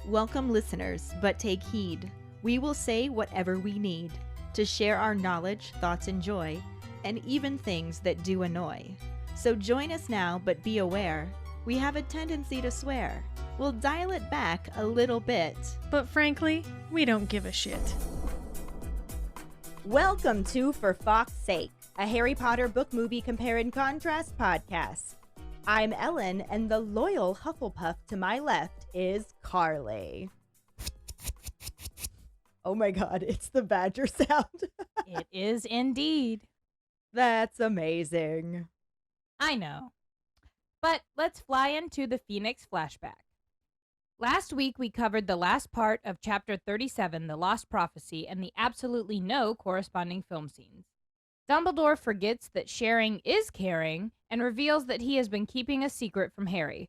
Welcome, listeners, but take heed. We will say whatever we need to share our knowledge, thoughts, and joy, and even things that do annoy. So join us now, but be aware. We have a tendency to swear. We'll dial it back a little bit. But frankly, we don't give a shit. Welcome to For Fawkes' Sake, a Harry Potter book movie compare and contrast podcast. I'm Ellen, and the loyal Hufflepuff to my left is Karlee. Oh my god, it's the badger sound. It is indeed. That's amazing. I know. But let's fly into the Phoenix flashback. Last week, we covered the last part of Chapter 37, The Lost Prophecy, and the absolutely no corresponding film scenes. Dumbledore forgets that sharing is caring and reveals that he has been keeping a secret from Harry.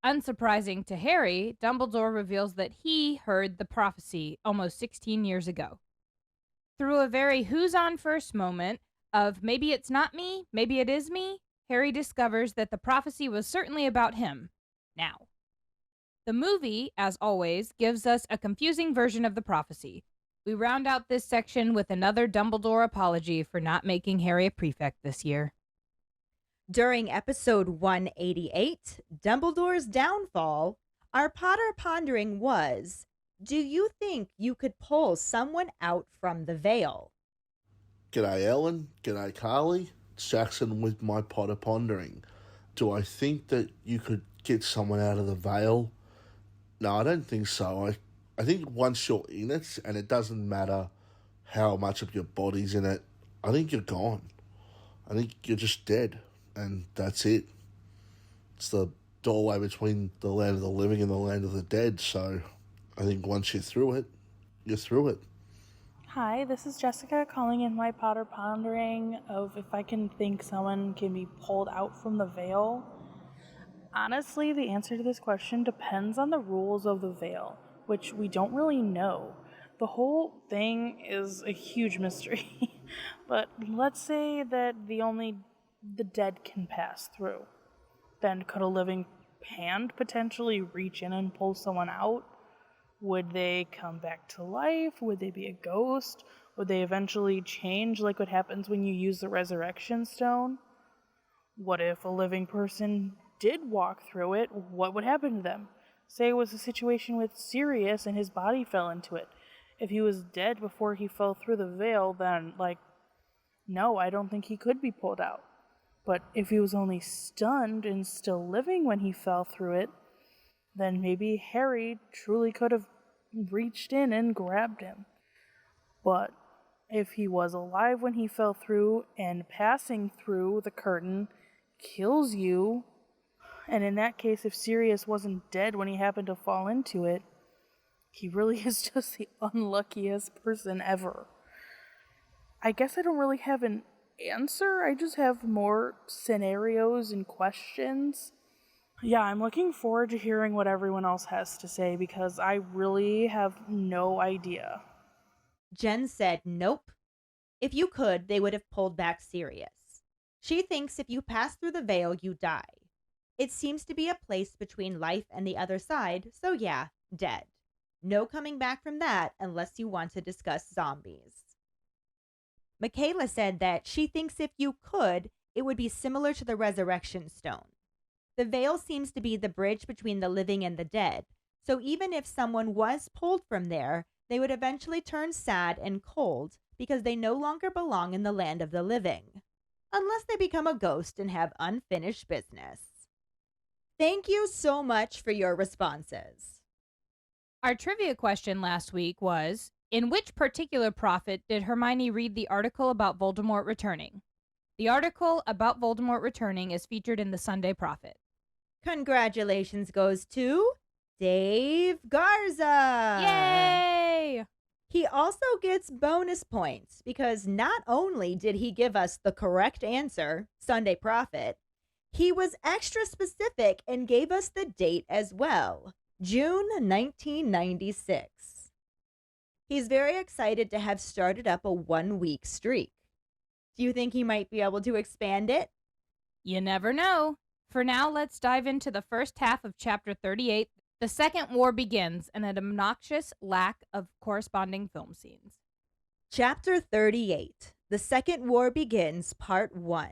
Unsurprising to Harry, Dumbledore reveals that he heard the prophecy almost 16 years ago. Through a very who's on first moment of maybe it's not me, maybe it is me, Harry discovers that the prophecy was certainly about him. Now, the movie, as always, gives us a confusing version of the prophecy. We round out this section with another Dumbledore apology for not making Harry a prefect this year. During episode 188, Dumbledore's Downfall, our Potter pondering was, do you think you could pull someone out from the veil? G'day Ellen, g'day Karlee, it's Jackson with my Potter pondering. Do I think that you could get someone out of the veil? No, I don't think so. I think once you're in it, and it doesn't matter how much of your body's in it, I think you're gone. I think you're just dead, and that's it. It's the doorway between the land of the living and the land of the dead, so I think once you're through it, you're through it. Hi, this is Jessica calling in my Potter pondering of if I can think someone can be pulled out from the veil. Honestly, the answer to this question depends on the rules of the veil, which we don't really know. The whole thing is a huge mystery. But let's say that the dead can pass through. Then could a living hand potentially reach in and pull someone out? Would they come back to life? Would they be a ghost? Would they eventually change like what happens when you use the resurrection stone? What if a living person did walk through it? What would happen to them? Say it was a situation with Sirius and his body fell into it. If he was dead before he fell through the veil, then, no, I don't think he could be pulled out. But if he was only stunned and still living when he fell through it, then maybe Harry truly could have reached in and grabbed him. But if he was alive when he fell through and passing through the curtain kills you, and in that case, if Sirius wasn't dead when he happened to fall into it, he really is just the unluckiest person ever. I guess I don't really have an answer. I just have more scenarios and questions. Yeah, I'm looking forward to hearing what everyone else has to say because I really have no idea. Jen said nope. If you could, they would have pulled back Sirius. She thinks if you pass through the veil, you die. It seems to be a place between life and the other side, so yeah, dead. No coming back from that unless you want to discuss zombies. Michaela said that she thinks if you could, it would be similar to the resurrection stone. The veil seems to be the bridge between the living and the dead, so even if someone was pulled from there, they would eventually turn sad and cold because they no longer belong in the land of the living. Unless they become a ghost and have unfinished business. Thank you so much for your responses. Our trivia question last week was, in which particular prophet did Hermione read the article about Voldemort returning? The article about Voldemort returning is featured in the Sunday Prophet. Congratulations goes to Dave Garza. Yay! He also gets bonus points because not only did he give us the correct answer, Sunday Prophet, he was extra specific and gave us the date as well, June 1996. He's very excited to have started up a 1-week streak. Do you think he might be able to expand it? You never know. For now, let's dive into the first half of Chapter 38, The Second War begins, and an obnoxious lack of corresponding film scenes. Chapter 38. The Second War Begins, Part 1.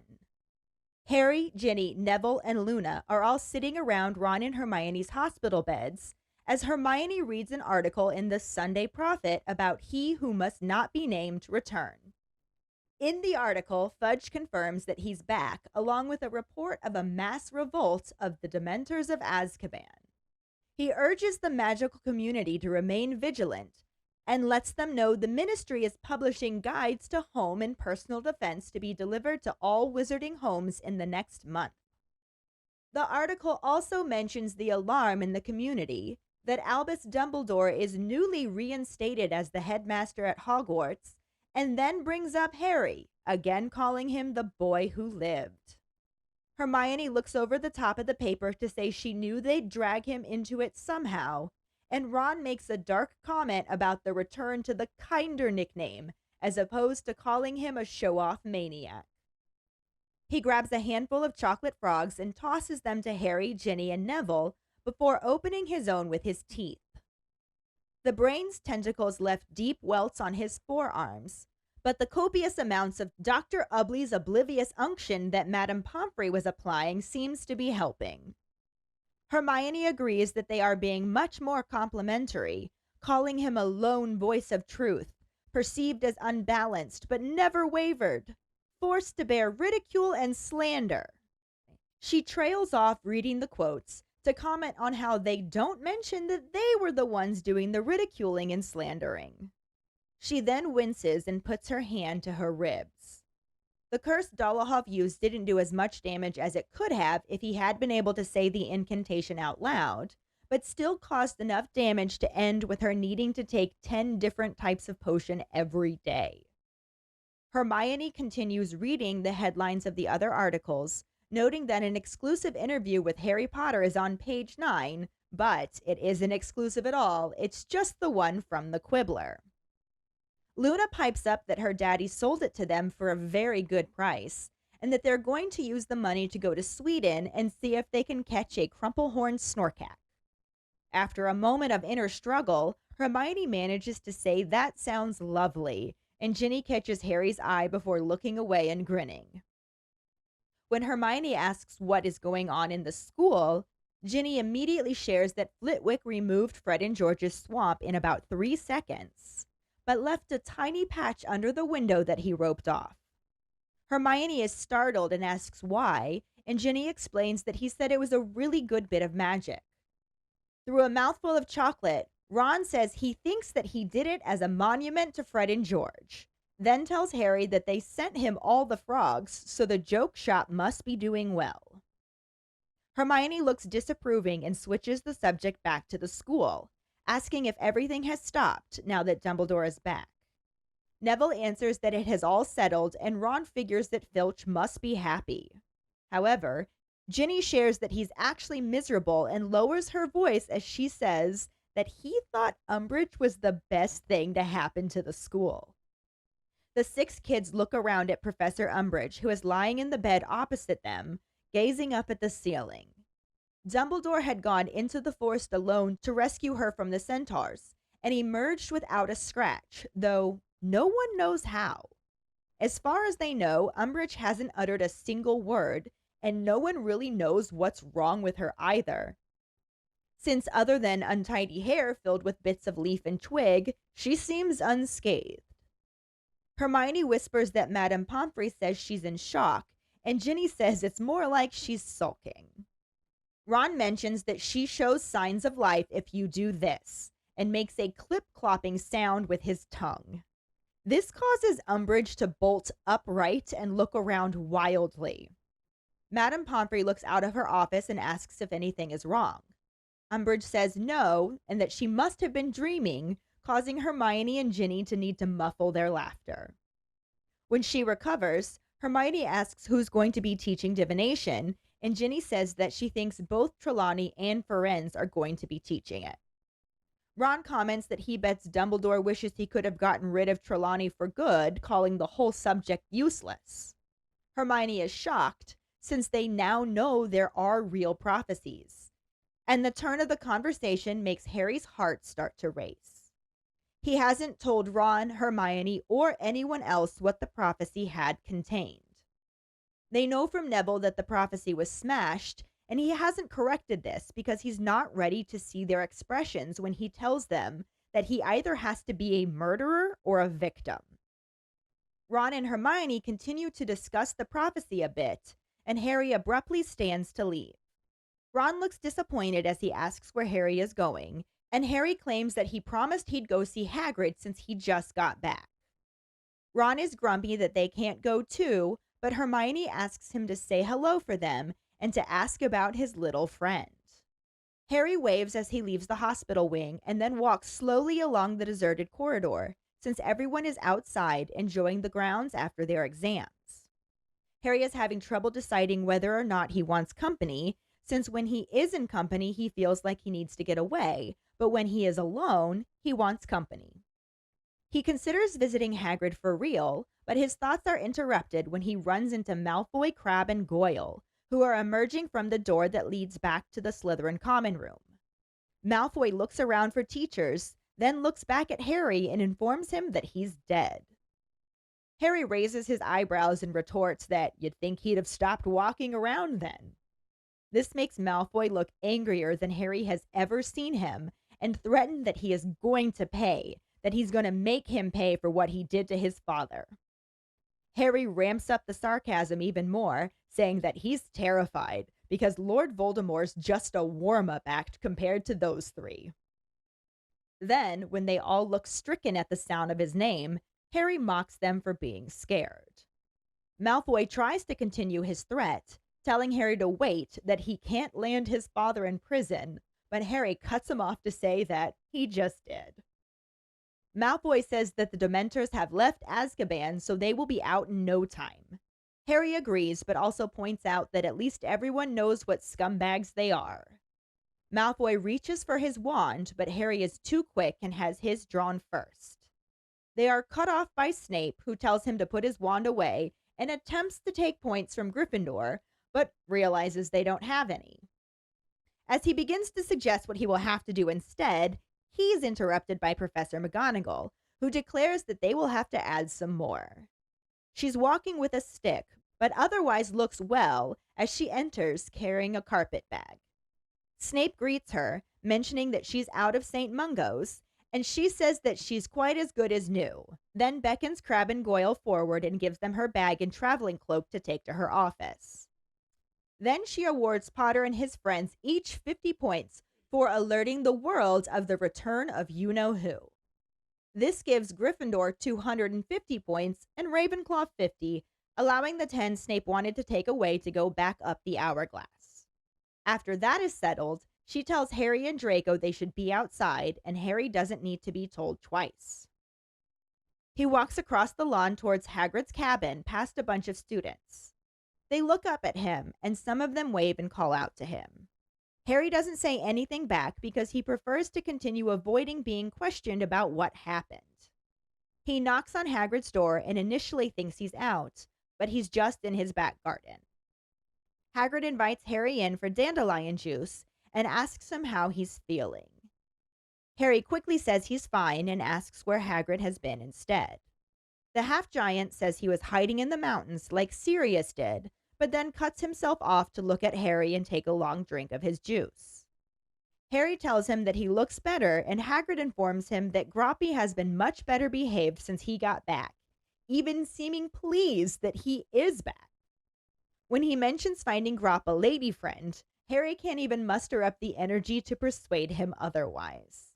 Harry, Ginny, Neville, and Luna are all sitting around Ron and Hermione's hospital beds as Hermione reads an article in the Sunday Prophet about he who must not be named return. In the article, Fudge confirms that he's back, along with a report of a mass revolt of the Dementors of Azkaban. He urges the magical community to remain vigilant and lets them know the Ministry is publishing guides to home and personal defense to be delivered to all wizarding homes in the next month. The article also mentions the alarm in the community that Albus Dumbledore is newly reinstated as the headmaster at Hogwarts, and then brings up Harry, again calling him the boy who lived. Hermione looks over the top of the paper to say she knew they'd drag him into it somehow, and Ron makes a dark comment about the return to the kinder nickname, as opposed to calling him a show-off maniac. He grabs a handful of chocolate frogs and tosses them to Harry, Ginny, and Neville before opening his own with his teeth. The brain's tentacles left deep welts on his forearms, but the copious amounts of Dr. Ubley's oblivious unction that Madame Pomfrey was applying seems to be helping. Hermione agrees that they are being much more complimentary, calling him a lone voice of truth, perceived as unbalanced but never wavered, forced to bear ridicule and slander. She trails off reading the quotes to comment on how they don't mention that they were the ones doing the ridiculing and slandering. She then winces and puts her hand to her ribs. The curse Dolohov used didn't do as much damage as it could have if he had been able to say the incantation out loud, but still caused enough damage to end with her needing to take 10 different types of potion every day. Hermione continues reading the headlines of the other articles, noting that an exclusive interview with Harry Potter is on page 9, but it isn't exclusive at all, it's just the one from the Quibbler. Luna pipes up that her daddy sold it to them for a very good price, and that they're going to use the money to go to Sweden and see if they can catch a crumplehorn snorkack. After a moment of inner struggle, Hermione manages to say that sounds lovely, and Ginny catches Harry's eye before looking away and grinning. When Hermione asks what is going on in the school, Ginny immediately shares that Flitwick removed Fred and George's swamp in about 3 seconds, but left a tiny patch under the window that he roped off. Hermione is startled and asks why, and Ginny explains that he said it was a really good bit of magic. Through a mouthful of chocolate, Ron says he thinks that he did it as a monument to Fred and George, then tells Harry that they sent him all the frogs, so the joke shop must be doing well. Hermione looks disapproving and switches the subject back to the school, asking if everything has stopped now that Dumbledore is back. Neville answers that it has all settled, and Ron figures that Filch must be happy. However, Ginny shares that he's actually miserable and lowers her voice as she says that he thought Umbridge was the best thing to happen to the school. The 6 kids look around at Professor Umbridge, who is lying in the bed opposite them, gazing up at the ceiling. Dumbledore had gone into the forest alone to rescue her from the centaurs, and emerged without a scratch, though no one knows how. As far as they know, Umbridge hasn't uttered a single word, and no one really knows what's wrong with her either, since other than untidy hair filled with bits of leaf and twig, she seems unscathed. Hermione whispers that Madame Pomfrey says she's in shock, and Ginny says it's more like she's sulking. Ron mentions that she shows signs of life if you do this, and makes a clip-clopping sound with his tongue. This causes Umbridge to bolt upright and look around wildly. Madame Pomfrey looks out of her office and asks if anything is wrong. Umbridge says no, and that she must have been dreaming, causing Hermione and Ginny to need to muffle their laughter. When she recovers, Hermione asks who's going to be teaching divination, and Ginny says that she thinks both Trelawney and Firenze are going to be teaching it. Ron comments that he bets Dumbledore wishes he could have gotten rid of Trelawney for good, calling the whole subject useless. Hermione is shocked, since they now know there are real prophecies. And the turn of the conversation makes Harry's heart start to race. He hasn't told Ron, Hermione, or anyone else what the prophecy had contained. They know from Neville that the prophecy was smashed, and he hasn't corrected this because he's not ready to see their expressions when he tells them that he either has to be a murderer or a victim. Ron and Hermione continue to discuss the prophecy a bit, and Harry abruptly stands to leave. Ron looks disappointed as he asks where Harry is going, and Harry claims that he promised he'd go see Hagrid since he just got back. Ron is grumpy that they can't go too, but Hermione asks him to say hello for them and to ask about his little friend. Harry waves as he leaves the hospital wing and then walks slowly along the deserted corridor, since everyone is outside enjoying the grounds after their exams. Harry is having trouble deciding whether or not he wants company, since when he is in company, he feels like he needs to get away, but when he is alone, he wants company. He considers visiting Hagrid for real, but his thoughts are interrupted when he runs into Malfoy, Crabbe, and Goyle, who are emerging from the door that leads back to the Slytherin common room. Malfoy looks around for teachers, then looks back at Harry and informs him that he's dead. Harry raises his eyebrows and retorts that you'd think he'd have stopped walking around then. This makes Malfoy look angrier than Harry has ever seen him and threaten that he is going to pay, that he's going to make him pay for what he did to his father. Harry ramps up the sarcasm even more, saying that he's terrified because Lord Voldemort's just a warm-up act compared to those three. Then, when they all look stricken at the sound of his name, Harry mocks them for being scared. Malfoy tries to continue his threat, telling Harry to wait, that he can't land his father in prison, but Harry cuts him off to say that he just did. Malfoy says that the Dementors have left Azkaban, so they will be out in no time. Harry agrees, but also points out that at least everyone knows what scumbags they are. Malfoy reaches for his wand, but Harry is too quick and has his drawn first. They are cut off by Snape, who tells him to put his wand away and attempts to take points from Gryffindor, but realizes they don't have any. As he begins to suggest what he will have to do instead, he's interrupted by Professor McGonagall, who declares that they will have to add some more. She's walking with a stick, but otherwise looks well as she enters carrying a carpet bag. Snape greets her, mentioning that she's out of St. Mungo's, and she says that she's quite as good as new, then beckons Crabbe and Goyle forward and gives them her bag and traveling cloak to take to her office. Then she awards Potter and his friends each 50 points for alerting the world of the return of you-know-who. This gives Gryffindor 250 points and Ravenclaw 50, allowing the 10 Snape wanted to take away to go back up the hourglass. After that is settled, she tells Harry and Draco they should be outside, and Harry doesn't need to be told twice. He walks across the lawn towards Hagrid's cabin past a bunch of students. They look up at him, and some of them wave and call out to him. Harry doesn't say anything back because he prefers to continue avoiding being questioned about what happened. He knocks on Hagrid's door and initially thinks he's out, but he's just in his back garden. Hagrid invites Harry in for dandelion juice and asks him how he's feeling. Harry quickly says he's fine and asks where Hagrid has been instead. The half-giant says he was hiding in the mountains like Sirius did, but then cuts himself off to look at Harry and take a long drink of his juice. Harry tells him that he looks better, and Hagrid informs him that Groppy has been much better behaved since he got back, even seeming pleased that he is back. When he mentions finding Gropp a lady friend, Harry can't even muster up the energy to persuade him otherwise.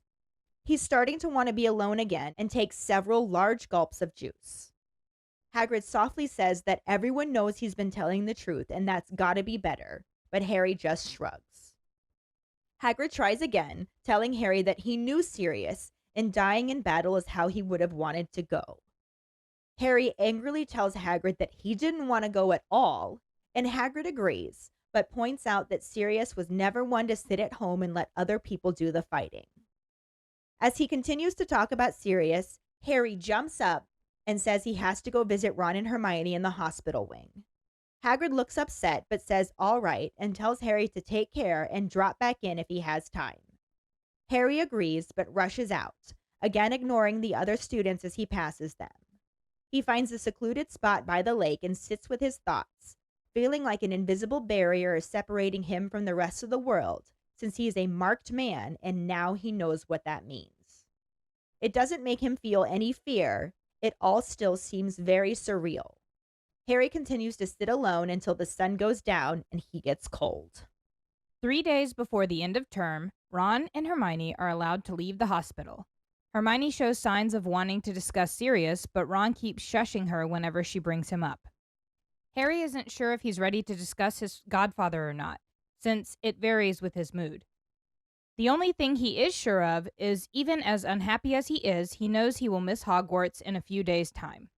He's starting to want to be alone again and takes several large gulps of juice. Hagrid softly says that everyone knows he's been telling the truth and that's gotta be better, but Harry just shrugs. Hagrid tries again, telling Harry that he knew Sirius and dying in battle is how he would have wanted to go. Harry angrily tells Hagrid that he didn't want to go at all, and Hagrid agrees, but points out that Sirius was never one to sit at home and let other people do the fighting. As he continues to talk about Sirius, Harry jumps up and says he has to go visit Ron and Hermione in the hospital wing. Hagrid looks upset but says all right and tells Harry to take care and drop back in if he has time. Harry agrees but rushes out, again ignoring the other students as he passes them. He finds a secluded spot by the lake and sits with his thoughts, feeling like an invisible barrier is separating him from the rest of the world, since he is a marked man and now he knows what that means. It doesn't make him feel any fear. It all still seems very surreal. Harry continues to sit alone until the sun goes down and he gets cold. 3 days before the end of term, Ron and Hermione are allowed to leave the hospital. Hermione shows signs of wanting to discuss Sirius, but Ron keeps shushing her whenever she brings him up. Harry isn't sure if he's ready to discuss his godfather or not, since it varies with his mood. The only thing he is sure of is, even as unhappy as he is, he knows he will miss Hogwarts in a few days' time.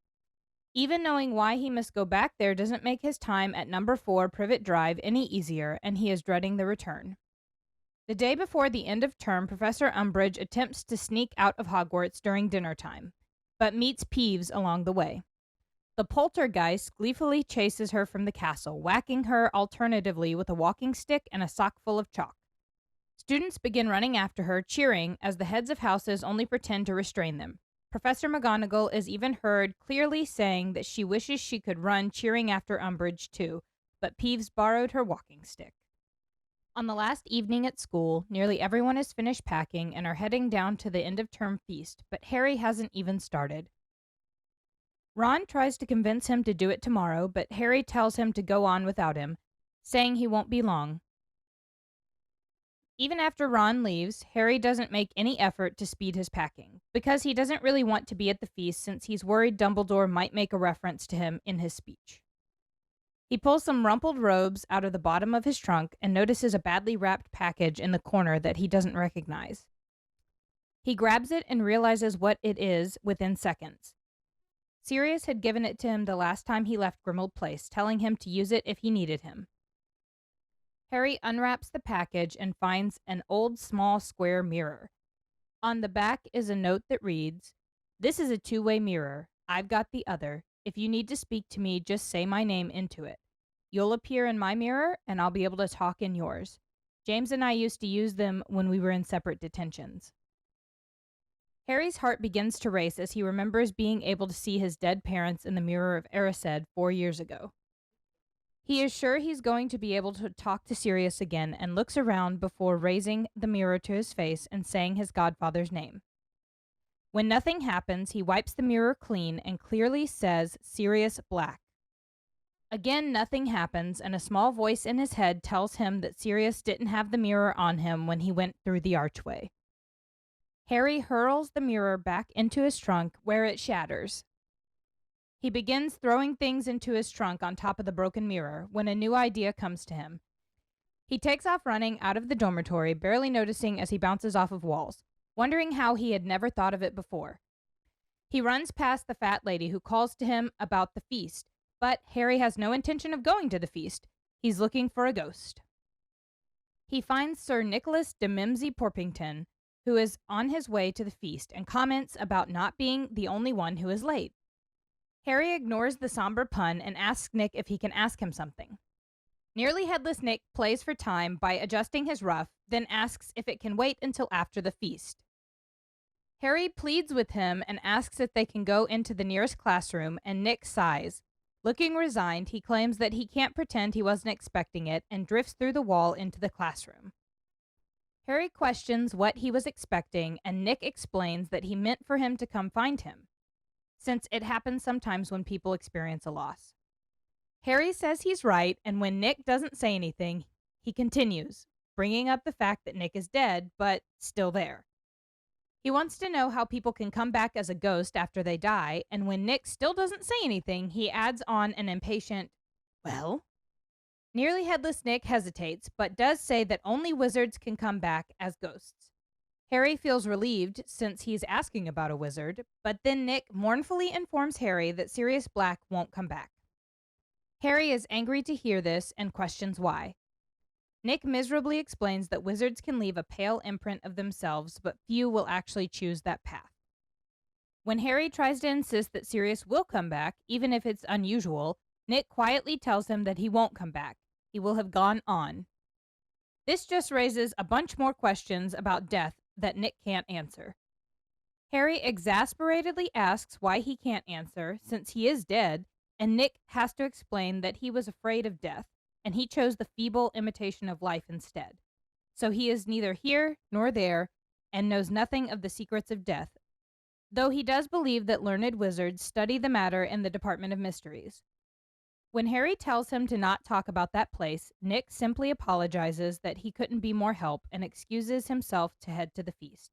Even knowing why he must go back there doesn't make his time at number 4 Privet Drive any easier, and he is dreading the return. The day before the end of term, Professor Umbridge attempts to sneak out of Hogwarts during dinner time, but meets Peeves along the way. The poltergeist gleefully chases her from the castle, whacking her alternatively with a walking stick and a sock full of chalk. Students begin running after her, cheering, as the heads of houses only pretend to restrain them. Professor McGonagall is even heard clearly saying that she wishes she could run cheering after Umbridge too, but Peeves borrowed her walking stick. On the last evening at school, nearly everyone has finished packing and are heading down to the end-of-term feast, but Harry hasn't even started. Ron tries to convince him to do it tomorrow, but Harry tells him to go on without him, saying he won't be long. Even after Ron leaves, Harry doesn't make any effort to speed his packing, because he doesn't really want to be at the feast since he's worried Dumbledore might make a reference to him in his speech. He pulls some rumpled robes out of the bottom of his trunk and notices a badly wrapped package in the corner that he doesn't recognize. He grabs it and realizes what it is within seconds. Sirius had given it to him the last time he left Grimmauld Place, telling him to use it if he needed him. Harry unwraps the package and finds an old small square mirror. On the back is a note that reads, "This is a two-way mirror. I've got the other. If you need to speak to me, just say my name into it. You'll appear in my mirror, and I'll be able to talk in yours. James and I used to use them when we were in separate detentions." Harry's heart begins to race as he remembers being able to see his dead parents in the mirror of Erised 4 years ago. He is sure he's going to be able to talk to Sirius again and looks around before raising the mirror to his face and saying his godfather's name. When nothing happens, he wipes the mirror clean and clearly says Sirius Black. Again, nothing happens, and a small voice in his head tells him that Sirius didn't have the mirror on him when he went through the archway. Harry hurls the mirror back into his trunk, where it shatters. He begins throwing things into his trunk on top of the broken mirror when a new idea comes to him. He takes off running out of the dormitory, barely noticing as he bounces off of walls, wondering how he had never thought of it before. He runs past the fat lady who calls to him about the feast, but Harry has no intention of going to the feast. He's looking for a ghost. He finds Sir Nicholas de Mimsy Porpington, who is on his way to the feast, and comments about not being the only one who is late. Harry ignores the somber pun and asks Nick if he can ask him something. Nearly Headless Nick plays for time by adjusting his ruff, then asks if it can wait until after the feast. Harry pleads with him and asks if they can go into the nearest classroom, and Nick sighs. Looking resigned, he claims that he can't pretend he wasn't expecting it and drifts through the wall into the classroom. Harry questions what he was expecting, and Nick explains that he meant for him to come find him, since it happens sometimes when people experience a loss. Harry says he's right, and when Nick doesn't say anything, he continues, bringing up the fact that Nick is dead, but still there. He wants to know how people can come back as a ghost after they die, and when Nick still doesn't say anything, he adds on an impatient, "Well?" Nearly Headless Nick hesitates, but does say that only wizards can come back as ghosts. Harry feels relieved since he's asking about a wizard, but then Nick mournfully informs Harry that Sirius Black won't come back. Harry is angry to hear this and questions why. Nick miserably explains that wizards can leave a pale imprint of themselves, but few will actually choose that path. When Harry tries to insist that Sirius will come back, even if it's unusual, Nick quietly tells him that he won't come back. He will have gone on. This just raises a bunch more questions about death that Nick can't answer. Harry exasperatedly asks why he can't answer, since he is dead, and Nick has to explain that he was afraid of death, and he chose the feeble imitation of life instead. So he is neither here nor there, and knows nothing of the secrets of death, though he does believe that learned wizards study the matter in the Department of Mysteries. When Harry tells him to not talk about that place, Nick simply apologizes that he couldn't be more help and excuses himself to head to the feast,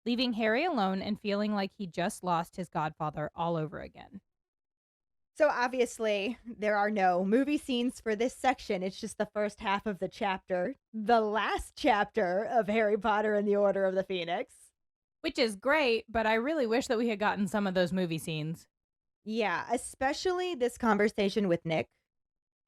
leaving Harry alone and feeling like he just lost his godfather all over again. So obviously, there are no movie scenes for this section. It's just the first half of the chapter, the last chapter of Harry Potter and the Order of the Phoenix. Which is great, but I really wish that we had gotten some of those movie scenes. Yeah, especially this conversation with Nick.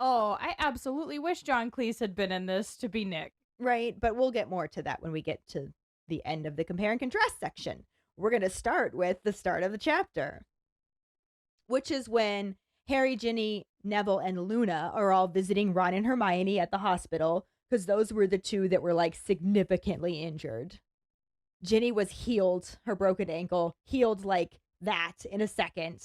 Oh, I absolutely wish John Cleese had been in this to be Nick. Right, but we'll get more to that when we get to the end of the compare and contrast section. We're going to start with the start of the chapter, which is when Harry, Ginny, Neville, and Luna are all visiting Ron and Hermione at the hospital, because those were the two that were like significantly injured. Ginny was healed, her broken ankle, healed like that in a second.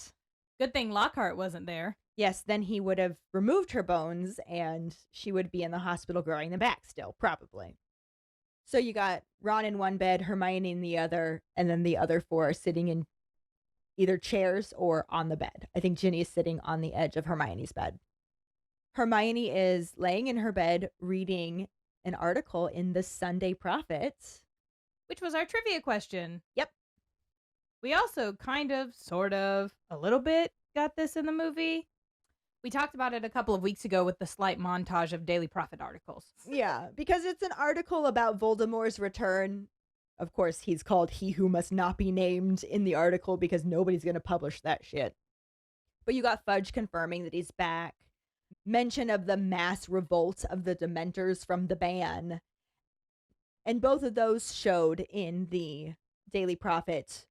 Good thing Lockhart wasn't there. Yes, then he would have removed her bones and she would be in the hospital growing them back still, probably. So you got Ron in one bed, Hermione in the other, and then the other four are sitting in either chairs or on the bed. I think Ginny is sitting on the edge of Hermione's bed. Hermione is laying in her bed reading an article in the Sunday Prophet. Which was our trivia question. Yep. We also kind of, sort of, a little bit got this in the movie. We talked about it a couple of weeks ago with the slight montage of Daily Prophet articles. Yeah, because it's an article about Voldemort's return. Of course, he's called He Who Must Not Be Named in the article because nobody's going to publish that shit. But you got Fudge confirming that he's back. Mention of the mass revolt of the Dementors from the ban. And both of those showed in the Daily Prophet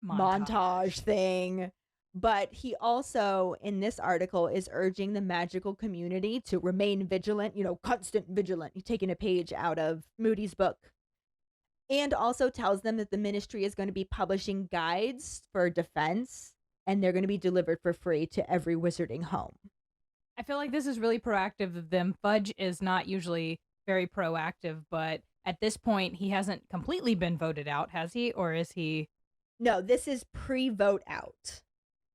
montage thing. But he also, in this article, is urging the magical community to remain vigilant, constant vigilant. He's taking a page out of Moody's book. And also tells them that the ministry is going to be publishing guides for defense, and they're going to be delivered for free to every wizarding home. I feel like this is really proactive of them. Fudge is not usually very proactive, but at this point, he hasn't completely been voted out, has he? Or is he? No, this is pre-vote out.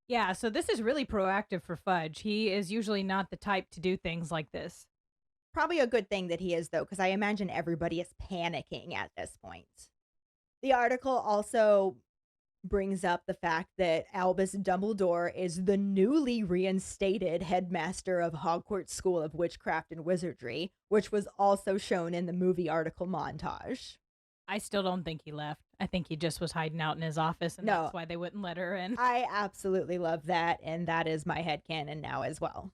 Yeah, so this is really proactive for Fudge. He is usually not the type to do things like this. Probably a good thing that he is, though, because I imagine everybody is panicking at this point. The article also brings up the fact that Albus Dumbledore is the newly reinstated headmaster of Hogwarts School of Witchcraft and Wizardry, which was also shown in the movie article montage. I still don't think he left. I think he just was hiding out in his office, and that's why they wouldn't let her in. I absolutely love that, and that is my headcanon now as well.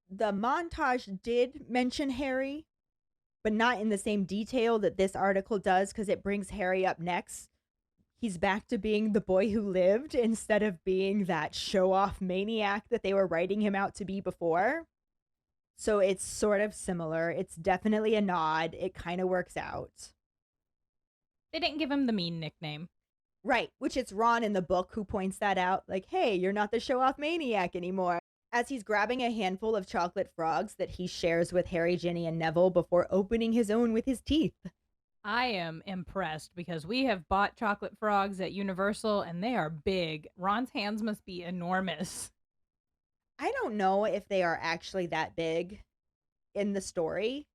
The montage did mention Harry, but not in the same detail that this article does, because it brings Harry up next. He's back to being the boy who lived instead of being that show-off maniac that they were writing him out to be before. So it's sort of similar. It's definitely a nod. It kind of works out. They didn't give him the mean nickname. Right, which it's Ron in the book who points that out. Like, hey, you're not the show-off maniac anymore. As he's grabbing a handful of chocolate frogs that he shares with Harry, Ginny, and Neville before opening his own with his teeth. I am impressed because we have bought chocolate frogs at Universal and they are big. Ron's hands must be enormous. I don't know if they are actually that big in the story.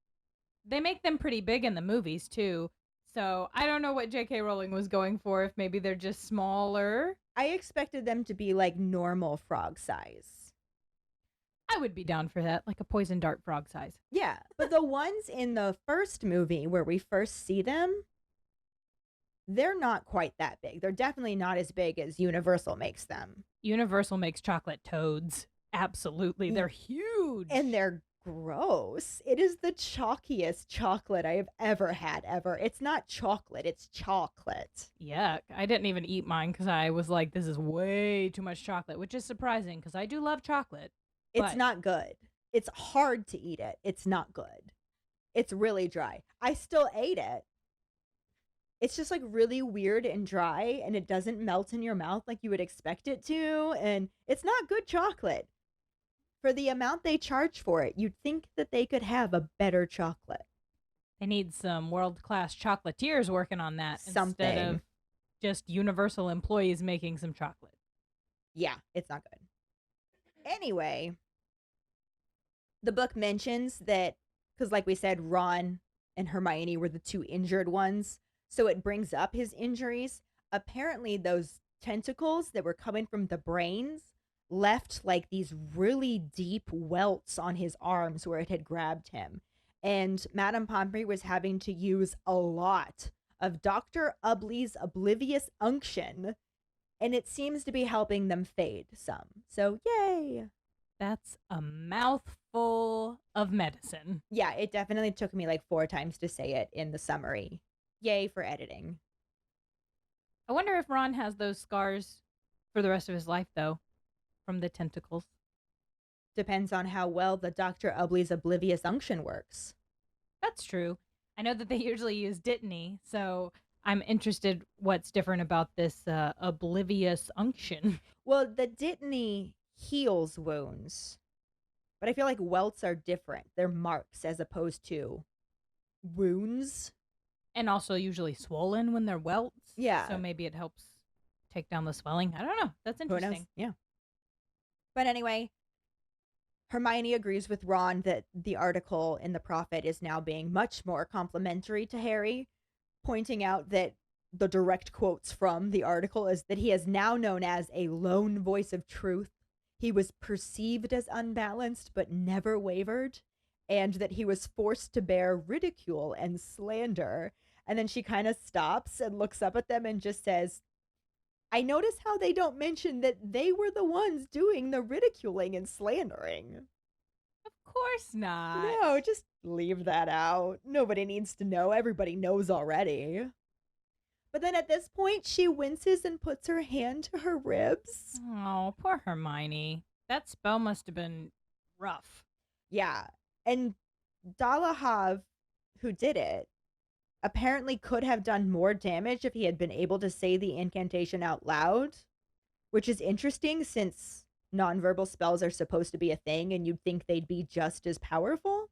They make them pretty big in the movies too. So I don't know what J.K. Rowling was going for, if maybe they're just smaller. I expected them to be like normal frog size. I would be down for that, like a poison dart frog size. Yeah, but the ones in the first movie where we first see them, they're not quite that big. They're definitely not as big as Universal makes them. Universal makes chocolate toads. Absolutely. They're huge. And they're gross. It is the chalkiest chocolate I have ever had, ever. It's not chocolate, it's chocolate. Yuck. I didn't even eat mine because I was like, this is way too much chocolate, which is surprising because I do love chocolate. It's But- not good. It's hard to eat it. It's not good. It's really dry. I still ate it. It's just like really weird and dry, and it doesn't melt in your mouth like you would expect it to. And it's not good chocolate. For the amount they charge for it, you'd think that they could have a better chocolate. They need some world-class chocolatiers working on that instead Something. of just universal employees making some chocolate. Yeah, it's not good. Anyway, the book mentions that, because like we said, Ron and Hermione were the two injured ones, so it brings up his injuries. Apparently, those tentacles that were coming from the brains left like these really deep welts on his arms where it had grabbed him. And Madame Pomfrey was having to use a lot of Dr. Ubley's oblivious unction, and it seems to be helping them fade some. So, yay! That's a mouthful of medicine. Yeah, it definitely took me like 4 times to say it in the summary. Yay for editing. I wonder if Ron has those scars for the rest of his life, though, from the tentacles. Depends on how well the Dr. Ubley's oblivious unction works. That's true. I know that they usually use dittany, so I'm interested what's different about this oblivious unction. Well, the dittany heals wounds, but I feel like welts are different. They're marks as opposed to wounds. And also usually swollen when they're welts. Yeah. So maybe it helps take down the swelling. I don't know. That's Who knows? interesting. Yeah. But anyway, Hermione agrees with Ron that the article in the Prophet is now being much more complimentary to Harry, pointing out that the direct quotes from the article is that he is now known as a lone voice of truth. He was perceived as unbalanced but never wavered, and that he was forced to bear ridicule and slander. And then she kind of stops and looks up at them and just says, I notice how they don't mention that they were the ones doing the ridiculing and slandering. Of course not. No, just leave that out. Nobody needs to know. Everybody knows already. But then at this point, she winces and puts her hand to her ribs. Oh, poor Hermione. That spell must have been rough. Yeah. And Dalahav, who did it, apparently could have done more damage if he had been able to say the incantation out loud, which is interesting since nonverbal spells are supposed to be a thing and you'd think they'd be just as powerful.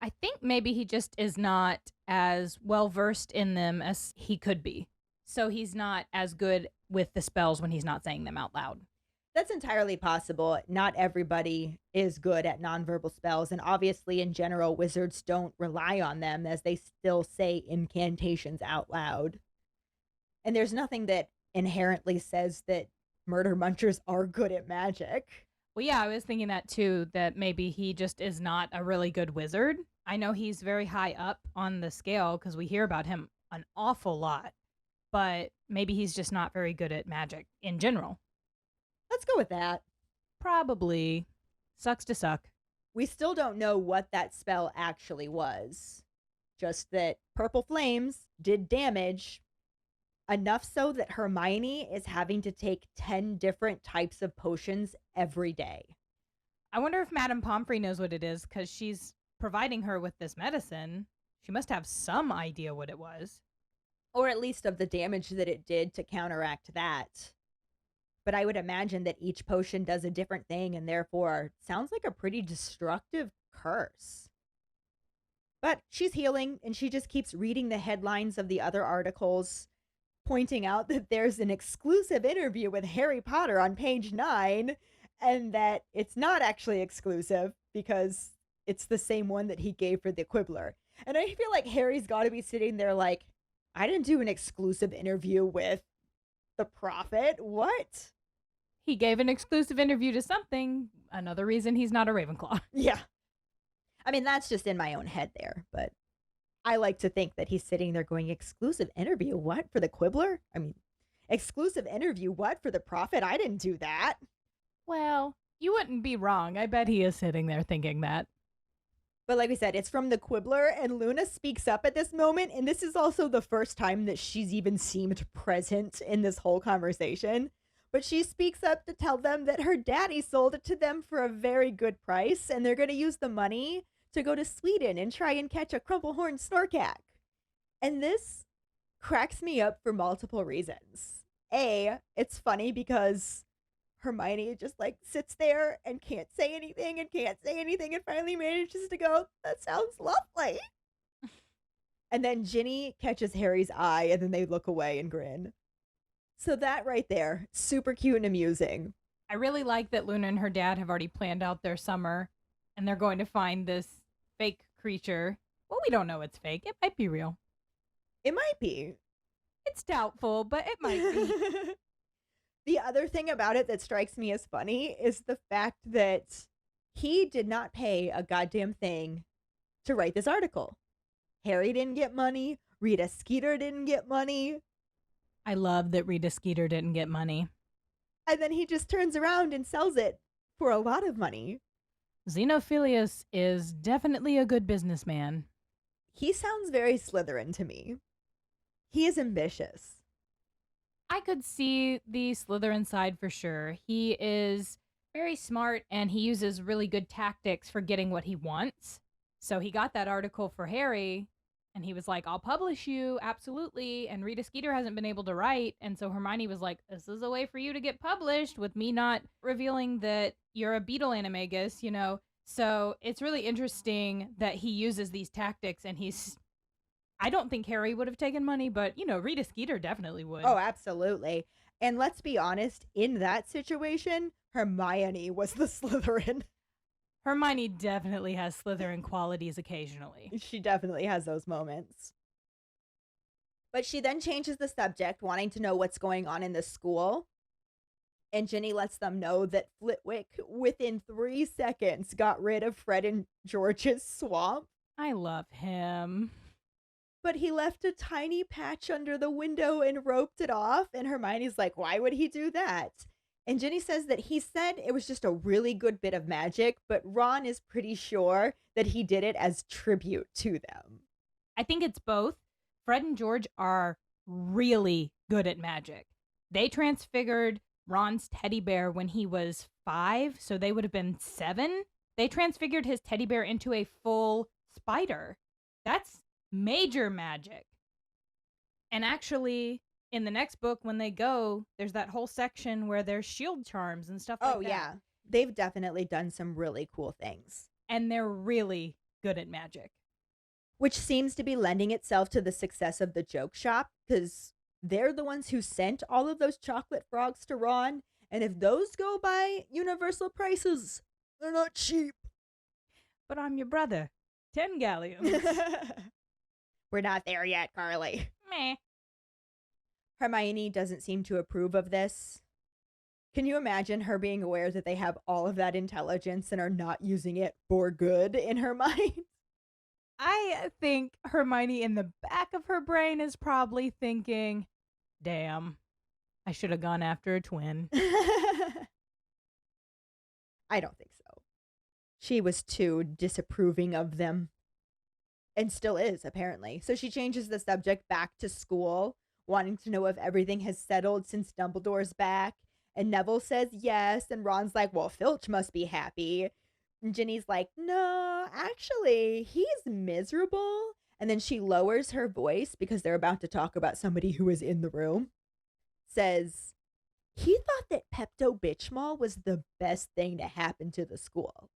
I think maybe he just is not as well versed in them as he could be. So he's not as good with the spells when he's not saying them out loud. That's entirely possible. Not everybody is good at nonverbal spells, and obviously in general wizards don't rely on them as they still say incantations out loud. And there's nothing that inherently says that murder munchers are good at magic. Well, yeah, I was thinking that too, that maybe he just is not a really good wizard. I know he's very high up on the scale because we hear about him an awful lot, but maybe he's just not very good at magic in general. Let's go with that. Probably. Sucks to suck. We still don't know what that spell actually was. Just that purple flames did damage, enough so that Hermione is having to take 10 different types of potions every day. I wonder if Madame Pomfrey knows what it is because she's providing her with this medicine. She must have some idea what it was. Or at least of the damage that it did to counteract that. But I would imagine that each potion does a different thing and therefore sounds like a pretty destructive curse. But she's healing and she just keeps reading the headlines of the other articles, pointing out that there's an exclusive interview with Harry Potter on page 9 and that it's not actually exclusive because it's the same one that he gave for the Quibbler. And I feel like Harry's got to be sitting there like, I didn't do an exclusive interview with the Prophet. What? He gave an exclusive interview to something. Another reason he's not a Ravenclaw. Yeah. I mean, that's just in my own head there, but I like to think that he's sitting there going, exclusive interview? What? For the Quibbler? I mean, exclusive interview? What? For the Prophet? I didn't do that. Well, you wouldn't be wrong. I bet he is sitting there thinking that. But like we said, it's from the Quibbler, and Luna speaks up at this moment, and this is also the first time that she's even seemed present in this whole conversation. But she speaks up to tell them that her daddy sold it to them for a very good price, and they're going to use the money to go to Sweden and try and catch a crumplehorn snorkack. And this cracks me up for multiple reasons. A, it's funny because Hermione just like sits there and can't say anything and finally manages to go, that sounds lovely. And then Ginny catches Harry's eye and then they look away and grin. So that right there, super cute and amusing. I really like that Luna and her dad have already planned out their summer and they're going to find this fake creature. Well, we don't know it's fake. It might be real. It might be. It's doubtful, but it might be. The other thing about it that strikes me as funny is the fact that he did not pay a goddamn thing to write this article. Harry didn't get money. Rita Skeeter didn't get money. I love that Rita Skeeter didn't get money. And then he just turns around and sells it for a lot of money. Xenophilius is definitely a good businessman. He sounds very Slytherin to me. He is ambitious. I could see the Slytherin side for sure. He is very smart and he uses really good tactics for getting what he wants. So he got that article for Harry and he was like, I'll publish you, absolutely. And Rita Skeeter hasn't been able to write. And so Hermione was like, this is a way for you to get published with me not revealing that you're a beetle animagus, you know? So it's really interesting that he uses these tactics and I don't think Harry would have taken money, but, you know, Rita Skeeter definitely would. Oh, absolutely. And let's be honest, in that situation, Hermione was the Slytherin. Hermione definitely has Slytherin qualities occasionally. She definitely has those moments. But she then changes the subject, wanting to know what's going on in the school. And Ginny lets them know that Flitwick, within 3 seconds, got rid of Fred and George's swamp. I love him. But he left a tiny patch under the window and roped it off. And Hermione's like, why would he do that? And Ginny says that he said it was just a really good bit of magic, but Ron is pretty sure that he did it as tribute to them. I think it's both. Fred and George are really good at magic. They transfigured Ron's teddy bear when he was 5, so they would have been 7. They transfigured his teddy bear into a full spider. That's major magic. And actually, in the next book, when they go, there's that whole section where there's shield charms and stuff like that. Oh, yeah. They've definitely done some really cool things. And they're really good at magic. Which seems to be lending itself to the success of the joke shop, because they're the ones who sent all of those chocolate frogs to Ron. And if those go by universal prices, they're not cheap. But I'm your brother. 10 galleons. We're not there yet, Karlee. Meh. Hermione doesn't seem to approve of this. Can you imagine her being aware that they have all of that intelligence and are not using it for good in her mind? I think Hermione in the back of her brain is probably thinking, damn, I should have gone after a twin. I don't think so. She was too disapproving of them. And still is, apparently. So she changes the subject back to school, wanting to know if everything has settled since Dumbledore's back. And Neville says yes, and Ron's like, well, Filch must be happy. And Ginny's like, no, actually, he's miserable. And then she lowers her voice because they're about to talk about somebody who is in the room. Says, he thought that Pepto-Bismol was the best thing to happen to the school.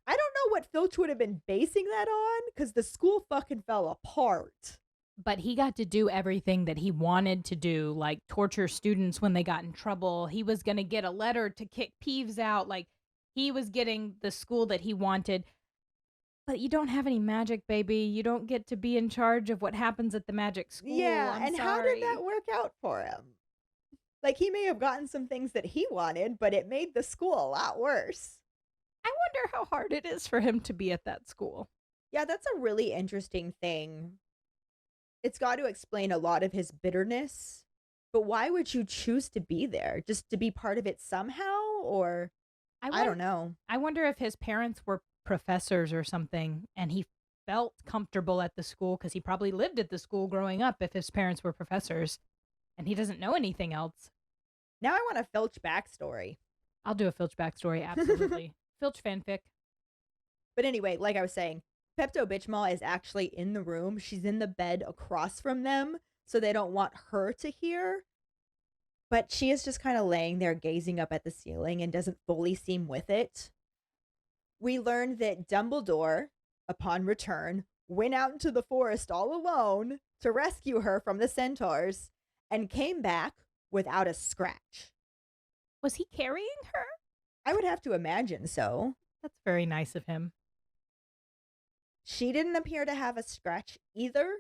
I don't know what Filch would have been basing that on, because the school fucking fell apart. But he got to do everything that he wanted to do, like torture students when they got in trouble. He was going to get a letter to kick Peeves out. Like, he was getting the school that he wanted. But you don't have any magic, baby. You don't get to be in charge of what happens at the magic school. Yeah, I'm and sorry. how did that work out for him? Like, he may have gotten some things that he wanted, but it made the school a lot worse. I wonder how hard it is for him to be at that school. Yeah, that's a really interesting thing. It's got to explain a lot of his bitterness. But why would you choose to be there? Just to be part of it somehow? Or I don't know. I wonder if his parents were professors or something, and he felt comfortable at the school because he probably lived at the school growing up if his parents were professors, and he doesn't know anything else. Now I want a Filch backstory. I'll do a Filch backstory, absolutely. Filch fanfic. But anyway, like I was saying, Pepto-Bismol is actually in the room. She's in the bed across from them, so they don't want her to hear. But she is just kind of laying there gazing up at the ceiling and doesn't fully seem with it. We learned that Dumbledore, upon return, went out into the forest all alone to rescue her from the centaurs and came back without a scratch. Was he carrying her? I would have to imagine so. That's very nice of him. She didn't appear to have a scratch either,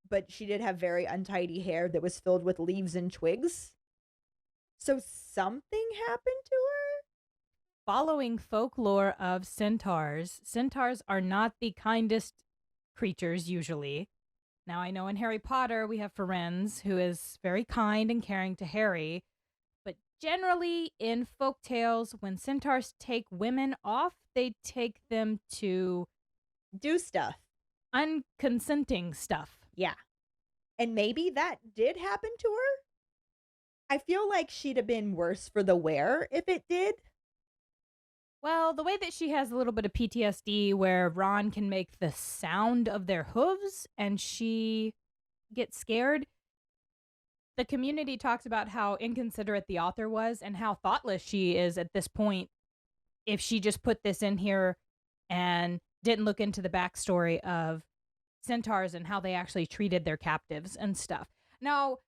but she did have very untidy hair that was filled with leaves and twigs. So something happened to her? Following folklore of centaurs, centaurs are not the kindest creatures usually. Now, I know in Harry Potter we have Firenze, who is very kind and caring to Harry, but generally in folk tales, when centaurs take women off, they take them to Do stuff. unconsenting stuff. Yeah. And maybe that did happen to her? I feel like she'd have been worse for the wear if it did. Well, the way that she has a little bit of PTSD where Ron can make the sound of their hooves and she gets scared. The community talks about how inconsiderate the author was and how thoughtless she is at this point if she just put this in here and didn't look into the backstory of centaurs and how they actually treated their captives and stuff. Now,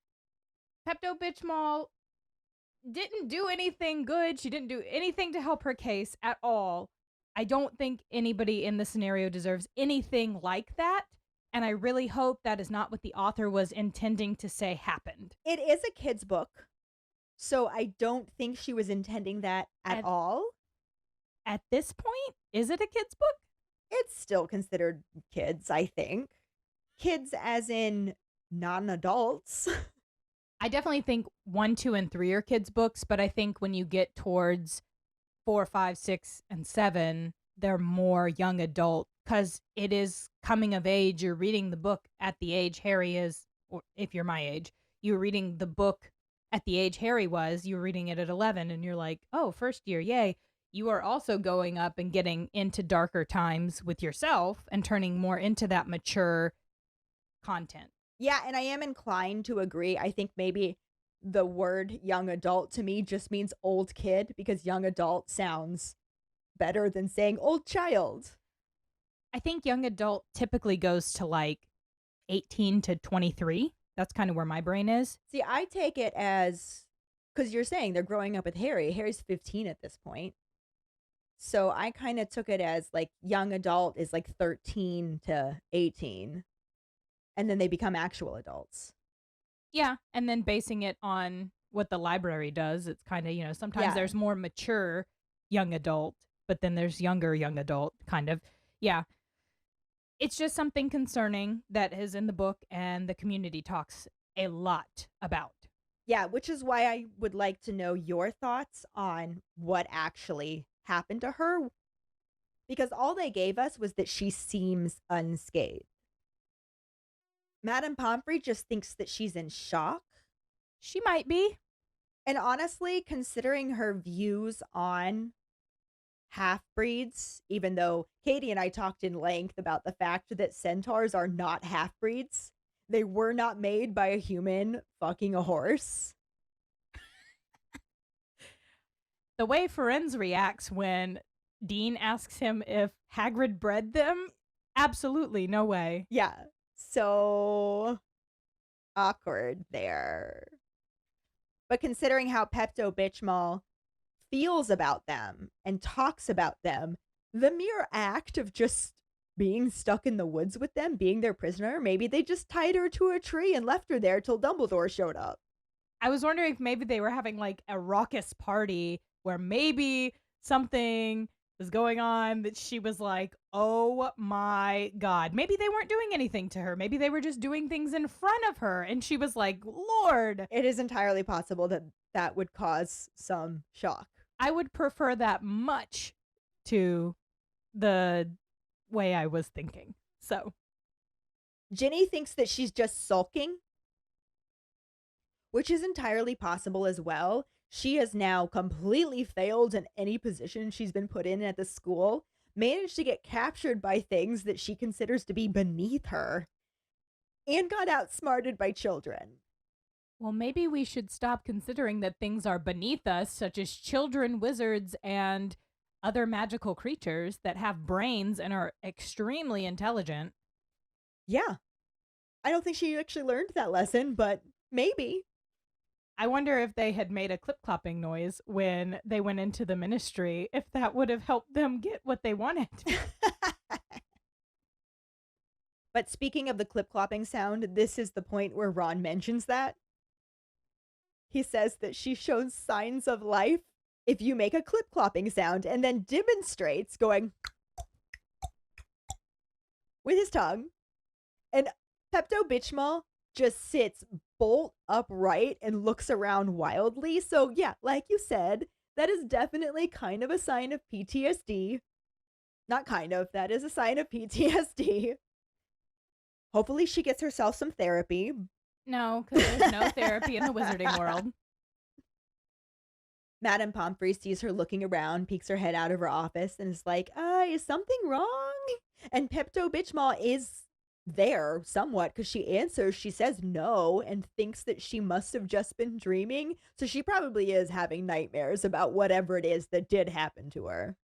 Pepto-Bismol didn't do anything good. She didn't do anything to help her case at all. I don't think anybody in the scenario deserves anything like that. And I really hope that is not what the author was intending to say happened. It is a kid's book, so I don't think she was intending that at all. At this point, is it a kid's book? It's still considered kids, I think. Kids as in non-adults. I definitely think 1, 2, and 3 are kids' books, but I think when you get towards 4, 5, 6, and 7, they're more young adult because it is coming of age. You're reading the book at the age Harry is, or if you're my age, you're reading the book at the age Harry was. You're reading it at 11, and you're like, oh, first year, yay. You are also going up and getting into darker times with yourself and turning more into that mature content. Yeah, and I am inclined to agree. I think maybe the word young adult to me just means old kid because young adult sounds better than saying old child. I think young adult typically goes to like 18 to 23. That's kind of where my brain is. See, I take it as, because you're saying they're growing up with Harry. Harry's 15 at this point. So I kind of took it as like young adult is like 13 to 18. And then they become actual adults. Yeah. And then basing it on what the library does, it's kind of, sometimes there's more mature young adult, but then there's younger young adult kind of. Yeah. It's just something concerning that is in the book and the community talks a lot about. Yeah, which is why I would like to know your thoughts on what actually happened to her. Because all they gave us was that she seems unscathed. Madame Pomfrey just thinks that she's in shock. She might be. And honestly, considering her views on half-breeds, even though Katie and I talked in length about the fact that centaurs are not half-breeds, they were not made by a human fucking a horse. The way Firenze reacts when Dean asks him if Hagrid bred them, absolutely, no way. Yeah. So awkward there. But considering how Pepto-Bismol feels about them and talks about them, the mere act of just being stuck in the woods with them, being their prisoner, maybe they just tied her to a tree and left her there till Dumbledore showed up. I was wondering if maybe they were having like a raucous party where maybe something was going on that she was like, oh my God. Maybe they weren't doing anything to her. Maybe they were just doing things in front of her. And she was like, Lord. It is entirely possible that that would cause some shock. I would prefer that much to the way I was thinking. So Ginny thinks that she's just sulking, which is entirely possible as well. She has now completely failed in any position she's been put in at the school, managed to get captured by things that she considers to be beneath her, and got outsmarted by children. well, maybe we should stop considering that things are beneath us, such as children, wizards, and other magical creatures that have brains and are extremely intelligent. Yeah. I don't think she actually learned that lesson, but maybe. I wonder if they had made a clip-clopping noise when they went into the ministry, if that would have helped them get what they wanted. But speaking of the clip-clopping sound, this is the point where Ron mentions that. He says that she shows signs of life if you make a clip-clopping sound, and then demonstrates going with his tongue. And Pepto-Bismol just sits bolt upright and looks around wildly. So yeah, like you said, that is definitely kind of a sign of PTSD. Not kind of, that is a sign of PTSD. Hopefully she gets herself some therapy. No, because there's no therapy in the wizarding world. Madame Pomfrey sees her looking around, peeks her head out of her office, and is like, is something wrong? And Pepto-Bismol is there somewhat, because she answers, she says no, and thinks that she must have just been dreaming. So she probably is having nightmares about whatever it is that did happen to her.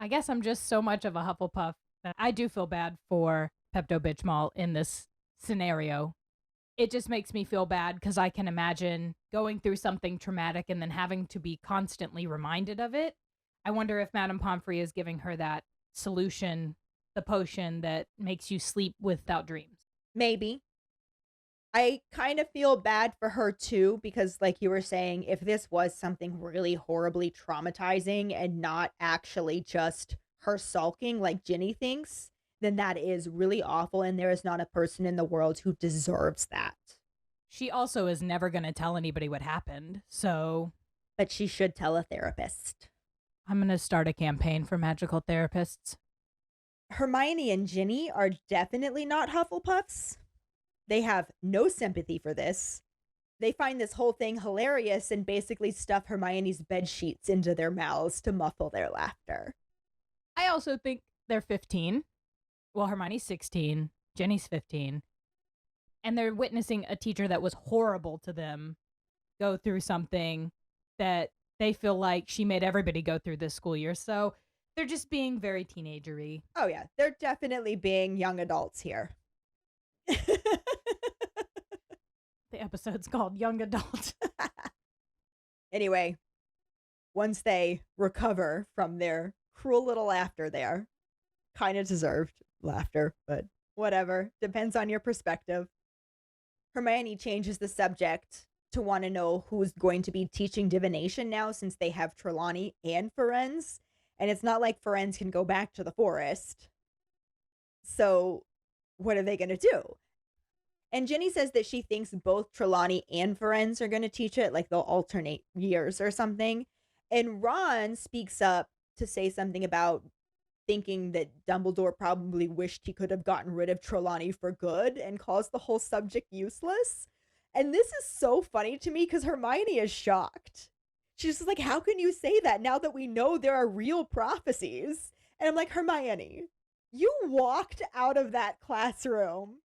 I guess I'm just so much of a Hufflepuff that I do feel bad for Pepto-Bismol in this scenario. It just makes me feel bad because I can imagine going through something traumatic and then having to be constantly reminded of it. I wonder if Madame Pomfrey is giving her that solution, the potion that makes you sleep without dreams. Maybe. I kind of feel bad for her too, because like you were saying, if this was something really horribly traumatizing and not actually just her sulking like Ginny thinks, then that is really awful, and there is not a person in the world who deserves that. She also is never going to tell anybody what happened, so... But she should tell a therapist. I'm going to start a campaign for magical therapists. Hermione and Ginny are definitely not Hufflepuffs. They have no sympathy for this. They find this whole thing hilarious and basically stuff Hermione's bed sheets into their mouths to muffle their laughter. I also think they're 15. Well, Hermione's 16, Ginny's 15, and they're witnessing a teacher that was horrible to them go through something that they feel like she made everybody go through this school year. So they're just being very teenagery. Oh yeah, they're definitely being young adults here. The episode's called Young Adult. Anyway, once they recover from their cruel little laughter there, kind of deserved laughter, but whatever. Depends on your perspective. Hermione changes the subject to want to know who's going to be teaching divination now, since they have Trelawney and Ferenz. And it's not like Ferenz can go back to the forest. So what are they going to do? And Ginny says that she thinks both Trelawney and Ferenz are going to teach it, like they'll alternate years or something. And Ron speaks up to say something about thinking that Dumbledore probably wished he could have gotten rid of Trelawney for good, and calls the whole subject useless. And this is so funny to me because Hermione is shocked. She's just like, how can you say that now that we know there are real prophecies? And I'm like, Hermione, you walked out of that classroom.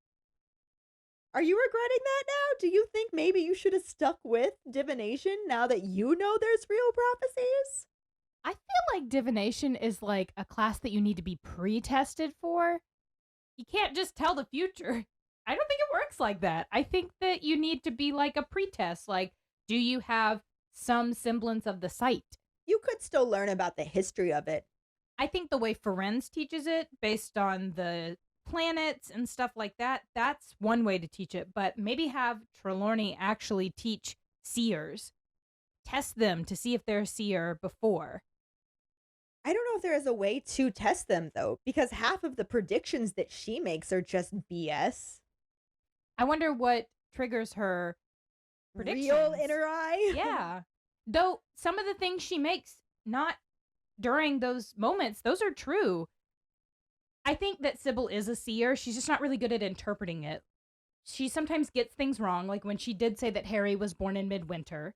Are you regretting that now? Do you think maybe you should have stuck with divination now that you know there's real prophecies? I feel like divination is like a class that you need to be pre-tested for. You can't just tell the future. I don't think it works like that. I think that you need to be like a pre-test. Like, do you have some semblance of the sight? You could still learn about the history of it. I think the way Ferenz teaches it, based on the planets and stuff like that, that's one way to teach it. But maybe have Trelawney actually teach seers. Test them to see if they're a seer before. I don't know if there is a way to test them, though, because half of the predictions that she makes are just BS. I wonder what triggers her predictions. Real inner eye? Yeah. Though some of the things she makes, not during those moments, those are true. I think that Sybil is a seer. She's just not really good at interpreting it. She sometimes gets things wrong, like when she did say that Harry was born in midwinter.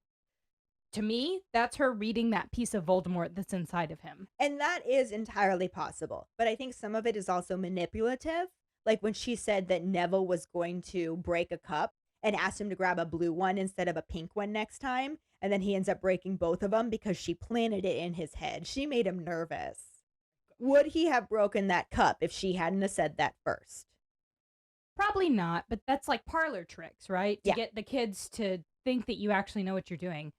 To me, that's her reading that piece of Voldemort that's inside of him. And that is entirely possible. But I think some of it is also manipulative. Like when she said that Neville was going to break a cup and asked him to grab a blue one instead of a pink one next time. And then he ends up breaking both of them because she planted it in his head. She made him nervous. Would he have broken that cup if she hadn't have said that first? Probably not, but that's like parlor tricks, right? To get the kids to think that you actually know what you're doing.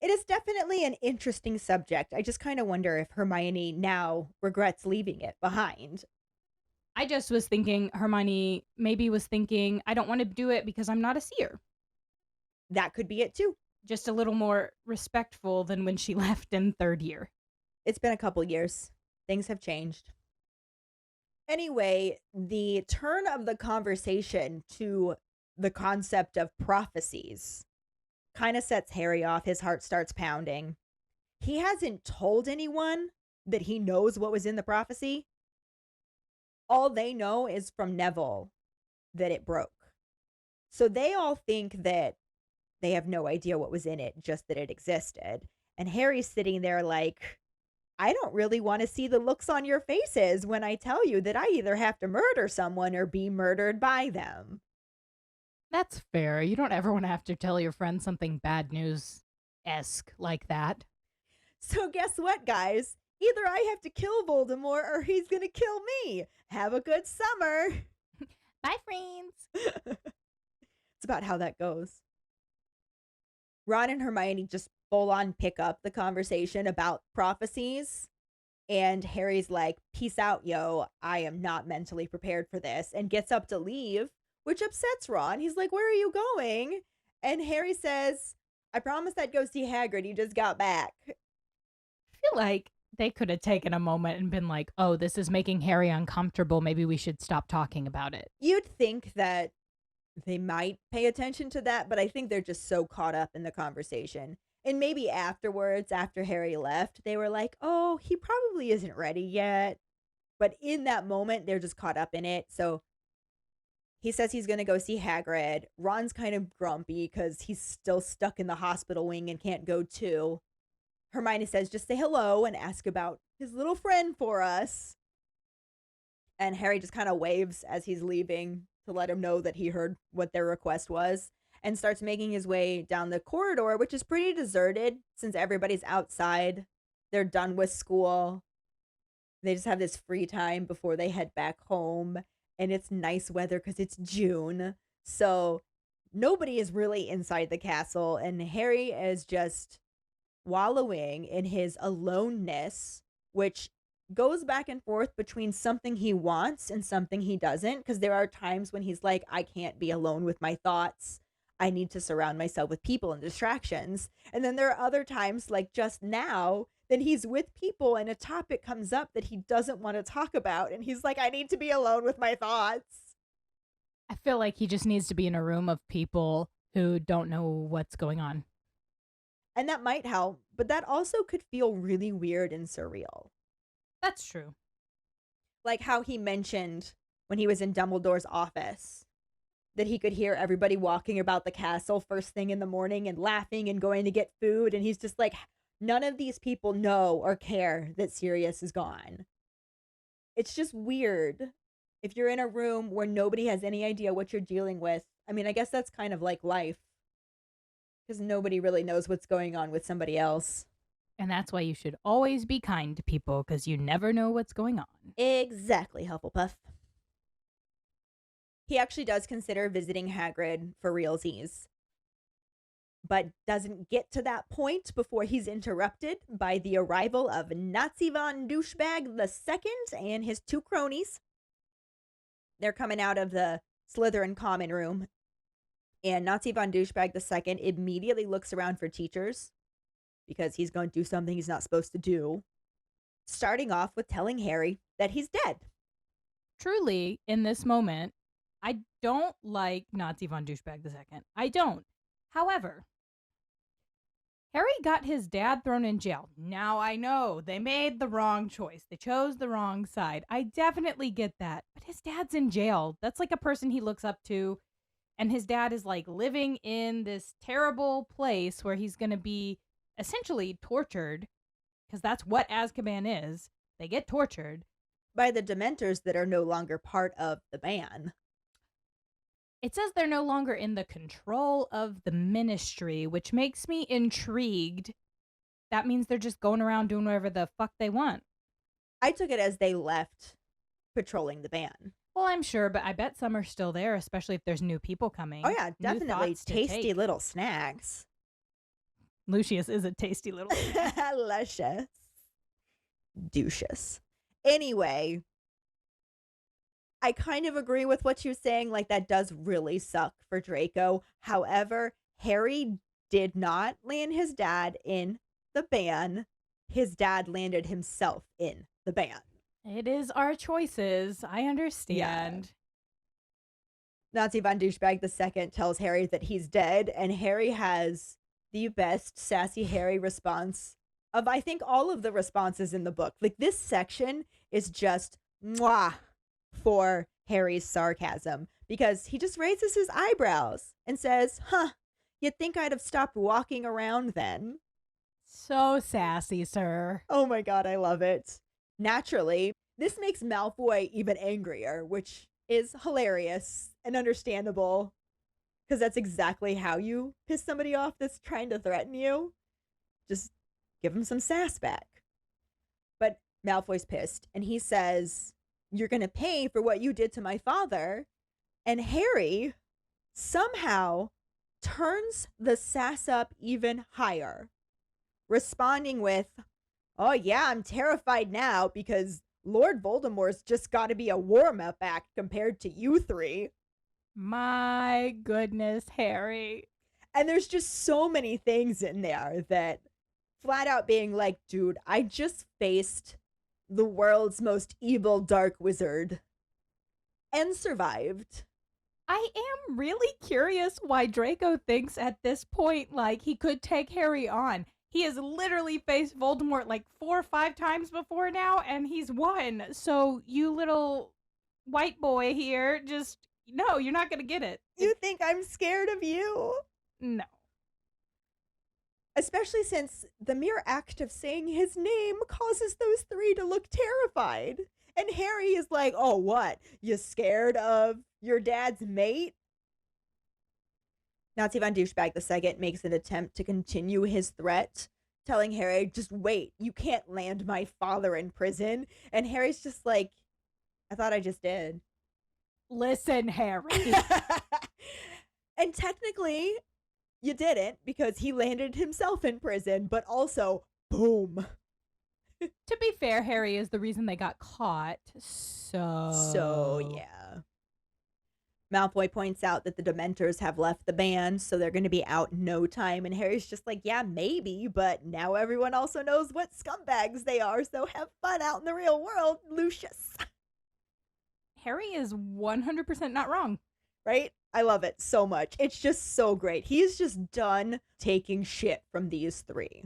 It is definitely an interesting subject. I just kind of wonder if Hermione now regrets leaving it behind. I just was thinking Hermione maybe was thinking, I don't want to do it because I'm not a seer. That could be it too. Just a little more respectful than when she left in third year. It's been a couple years. Things have changed. Anyway, the turn of the conversation to the concept of prophecies kind of sets Harry off. His heart starts pounding. He hasn't told anyone that he knows what was in the prophecy. All they know is from Neville that it broke. So they all think that they have no idea what was in it, just that it existed. And Harry's sitting there like, I don't really want to see the looks on your faces when I tell you that I either have to murder someone or be murdered by them. That's fair. You don't ever want to have to tell your friends something bad news-esque like that. So guess what, guys? Either I have to kill Voldemort or he's going to kill me. Have a good summer. Bye, friends. It's about how that goes. Ron and Hermione just full on pick up the conversation about prophecies. And Harry's like, peace out, yo. I am not mentally prepared for this. And gets up to leave, which upsets Ron. He's like, where are you going? And Harry says, I promised I'd go see Hagrid. He just got back. I feel like they could have taken a moment and been like, oh, this is making Harry uncomfortable. Maybe we should stop talking about it. You'd think that they might pay attention to that, but I think they're just so caught up in the conversation. And maybe afterwards, after Harry left, they were like, oh, he probably isn't ready yet. But in that moment, they're just caught up in it. So he says he's going to go see Hagrid. Ron's kind of grumpy because he's still stuck in the hospital wing and can't go too. Hermione says, just say hello and ask about his little friend for us. And Harry just kind of waves as he's leaving to let him know that he heard what their request was, and starts making his way down the corridor, which is pretty deserted since everybody's outside. They're done with school. They just have this free time before they head back home. And it's nice weather because it's June. So nobody is really inside the castle. And Harry is just wallowing in his aloneness, which goes back and forth between something he wants and something he doesn't. Because there are times when he's like, I can't be alone with my thoughts. I need to surround myself with people and distractions. And then there are other times, like just now, that he's with people and a topic comes up that he doesn't want to talk about. And he's like, I need to be alone with my thoughts. I feel like he just needs to be in a room of people who don't know what's going on. And that might help, but that also could feel really weird and surreal. That's true. Like how he mentioned when he was in Dumbledore's office that he could hear everybody walking about the castle first thing in the morning and laughing and going to get food. And he's just like, none of these people know or care that Sirius is gone. It's just weird if you're in a room where nobody has any idea what you're dealing with. I mean, I guess that's kind of like life, because nobody really knows what's going on with somebody else. And that's why you should always be kind to people, because you never know what's going on. Exactly, Hufflepuff. He actually does consider visiting Hagrid for realsies, but doesn't get to that point before he's interrupted by the arrival of Nazi von Douchebag II and his two cronies. They're coming out of the Slytherin common room, and Nazi von Douchebag II immediately looks around for teachers because he's going to do something he's not supposed to do, starting off with telling Harry that he's dead. Truly, in this moment, I don't like Nazi von Douchebag II. I don't. However, Harry got his dad thrown in jail. Now I know they made the wrong choice. They chose the wrong side. I definitely get that. But his dad's in jail. That's like a person he looks up to. And his dad is like living in this terrible place where he's going to be essentially tortured. Because that's what Azkaban is. They get tortured. By the Dementors that are no longer part of the ban. It says they're no longer in the control of the ministry, which makes me intrigued. That means they're just going around doing whatever the fuck they want. I took it as they left patrolling the ban. Well, I'm sure, but I bet some are still there, especially if there's new people coming. Oh, yeah, New definitely thoughts to tasty take. little snacks. Lucius is a tasty little Luscious. Douches. Anyway, I kind of agree with what you're saying. Like, that does really suck for Draco. However, Harry did not land his dad in the ban. His dad landed himself in the ban. It is our choices. I understand. Nazi von Douchebag II tells Harry that he's dead, and Harry has the best Sassy Harry response of, I think, all of the responses in the book. Like, this section is just mwah for Harry's sarcasm, because he just raises his eyebrows and says, you'd think I'd have stopped walking around then. So sassy, sir. Oh my god, I love it. Naturally, this makes Malfoy even angrier, which is hilarious and understandable, because that's exactly how you piss somebody off that's trying to threaten you. Just give him some sass back. But Malfoy's pissed, and he says, you're going to pay for what you did to my father. And Harry somehow turns the sass up even higher, responding with, oh yeah, I'm terrified now because Lord Voldemort's just got to be a warm-up act compared to you three. My goodness, Harry. And there's just so many things in there that flat out being like, dude, I just faced the world's most evil dark wizard and survived. I am really curious why Draco thinks at this point like he could take Harry on. He has literally faced Voldemort like 4 or 5 times before now, and he's won. So you little white boy here, just, no, you're not going to get it. You think I'm scared of you? No. Especially since the mere act of saying his name causes those three to look terrified. And Harry is like, oh, what? You scared of your dad's mate? Nazi von Douchebag II makes an attempt to continue his threat, telling Harry, just wait, you can't land my father in prison. And Harry's just like, I thought I just did. Listen, Harry. And technically, you didn't, because he landed himself in prison, but also, boom. To be fair, Harry is the reason they got caught, So, yeah. Malfoy points out that the Dementors have left the band, so they're going to be out in no time, and Harry's just like, yeah, maybe, but now everyone also knows what scumbags they are, so have fun out in the real world, Lucius. Harry is 100% not wrong. Right? I love it so much. It's just so great. He's just done taking shit from these three.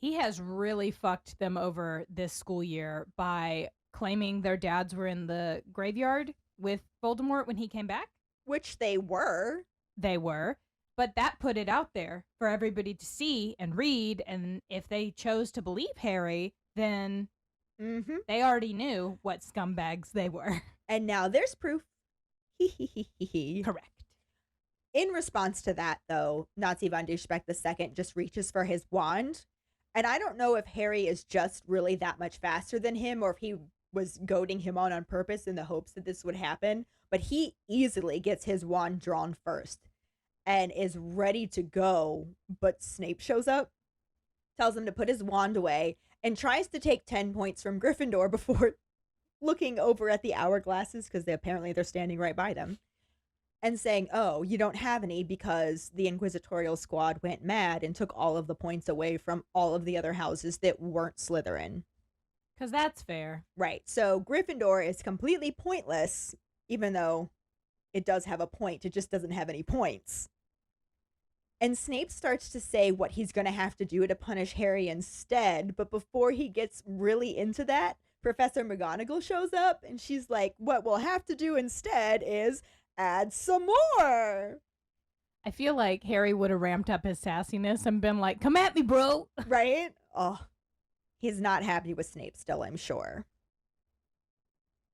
He has really fucked them over this school year by claiming their dads were in the graveyard with Voldemort when he came back. Which they were. They were. But that put it out there for everybody to see and read. And if they chose to believe Harry, then they already knew what scumbags they were. And now there's proof. Correct. In response to that, though, Nazi von Douchebag II just reaches for his wand. And I don't know if Harry is just really that much faster than him, or if he was goading him on purpose in the hopes that this would happen. But he easily gets his wand drawn first and is ready to go. But Snape shows up, tells him to put his wand away, and tries to take 10 points from Gryffindor before looking over at the hourglasses, because apparently they're standing right by them, and saying, oh, you don't have any because the Inquisitorial Squad went mad and took all of the points away from all of the other houses that weren't Slytherin. Because that's fair. Right. So Gryffindor is completely pointless, even though it does have a point. It just doesn't have any points. And Snape starts to say what he's going to have to do to punish Harry instead. But before he gets really into that, Professor McGonagall shows up and she's like, what we'll have to do instead is add some more. I feel like Harry would have ramped up his sassiness and been like, come at me, bro. Right? Oh, he's not happy with Snape still, I'm sure.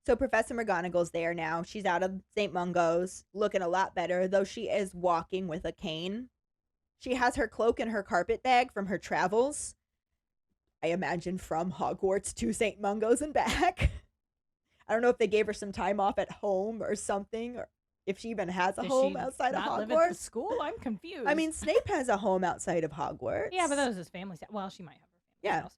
So Professor McGonagall's there now. She's out of St. Mungo's, looking a lot better, though she is walking with a cane. She has her cloak and her carpet bag from her travels. I imagine from Hogwarts to St. Mungo's and back. I don't know if they gave her some time off at home or something, or if she even has a home outside of Not live at the Hogwarts. school? I'm confused. I mean, Snape has a home outside of Hogwarts. yeah, but that was his family's. Well, she might have her family's Yeah. house.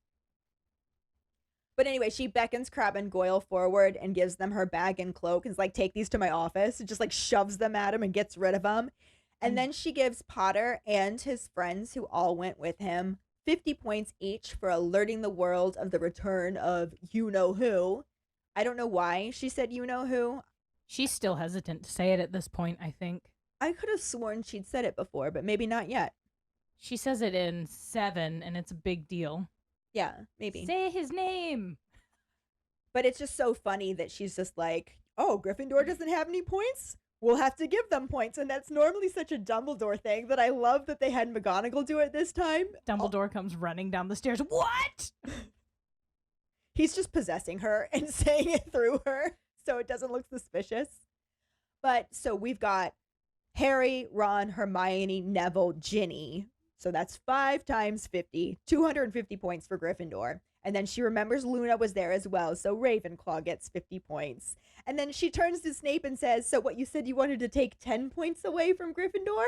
But anyway, she beckons Crabbe and Goyle forward and gives them her bag and cloak and is like, take these to my office. And just like shoves them at him and gets rid of them. And then she gives Potter and his friends, who all went with him, 50 points each for alerting the world of the return of you-know-who. I don't know why she said you-know-who. She's still hesitant to say it at this point, I think. I could have sworn she'd said it before, but maybe not yet. She says it in 7, and it's a big deal. Yeah, maybe. Say his name. But it's just so funny that she's just like, oh, Gryffindor doesn't have any points? We'll have to give them points. And that's normally such a Dumbledore thing that I love that they had McGonagall do it this time. Dumbledore comes running down the stairs. What? He's just possessing her and saying it through her so it doesn't look suspicious. But so we've got Harry, Ron, Hermione, Neville, Ginny. So that's 5 times 50, 250 points for Gryffindor. And then she remembers Luna was there as well, so Ravenclaw gets 50 points. And then she turns to Snape and says, so what, you said you wanted to take 10 points away from Gryffindor?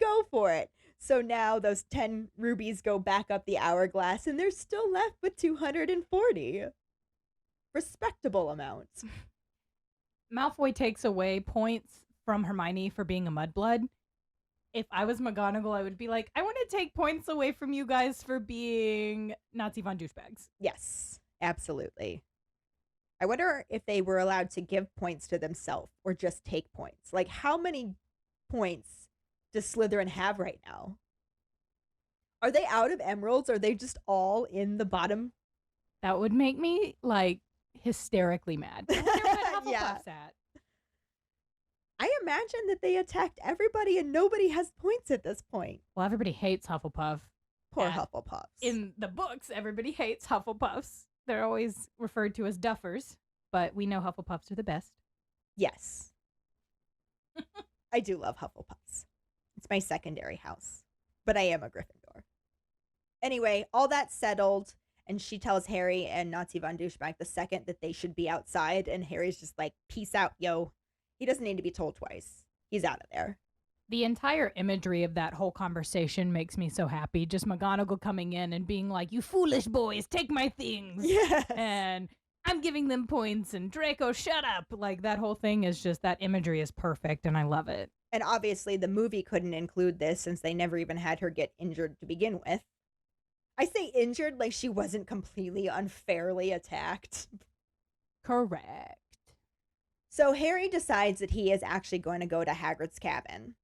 Go for it. So now those 10 rubies go back up the hourglass, and they're still left with 240. Respectable amounts. Malfoy takes away points from Hermione for being a mudblood. If I was McGonagall, I would be like, I want to take points away from you guys for being Nazi von douchebags. Yes, absolutely. I wonder if they were allowed to give points to themselves or just take points. Like, how many points does Slytherin have right now? Are they out of emeralds? Or are they just all in the bottom? That would make me, like, hysterically mad. I wonder what Hufflepuff's Yeah. at. I imagine that they attacked everybody and nobody has points at this point. Well, everybody hates Hufflepuff. Poor Yeah. Hufflepuffs. In the books, everybody hates Hufflepuffs. They're always referred to as duffers, but we know Hufflepuffs are the best. Yes. I do love Hufflepuffs. It's my secondary house, but I am a Gryffindor. Anyway, all that's settled, and she tells Harry and Nazi von Douchebag the second that they should be outside, and Harry's just like, peace out, yo. He doesn't need to be told twice. He's out of there. The entire imagery of that whole conversation makes me so happy. Just McGonagall coming in and being like, you foolish boys, take my things. Yes. And I'm giving them points, and Draco, shut up. Like, that whole thing is just, that imagery is perfect, and I love it. And obviously the movie couldn't include this since they never even had her get injured to begin with. I say injured like she wasn't completely unfairly attacked. Correct. So Harry decides that he is actually going to go to Hagrid's cabin.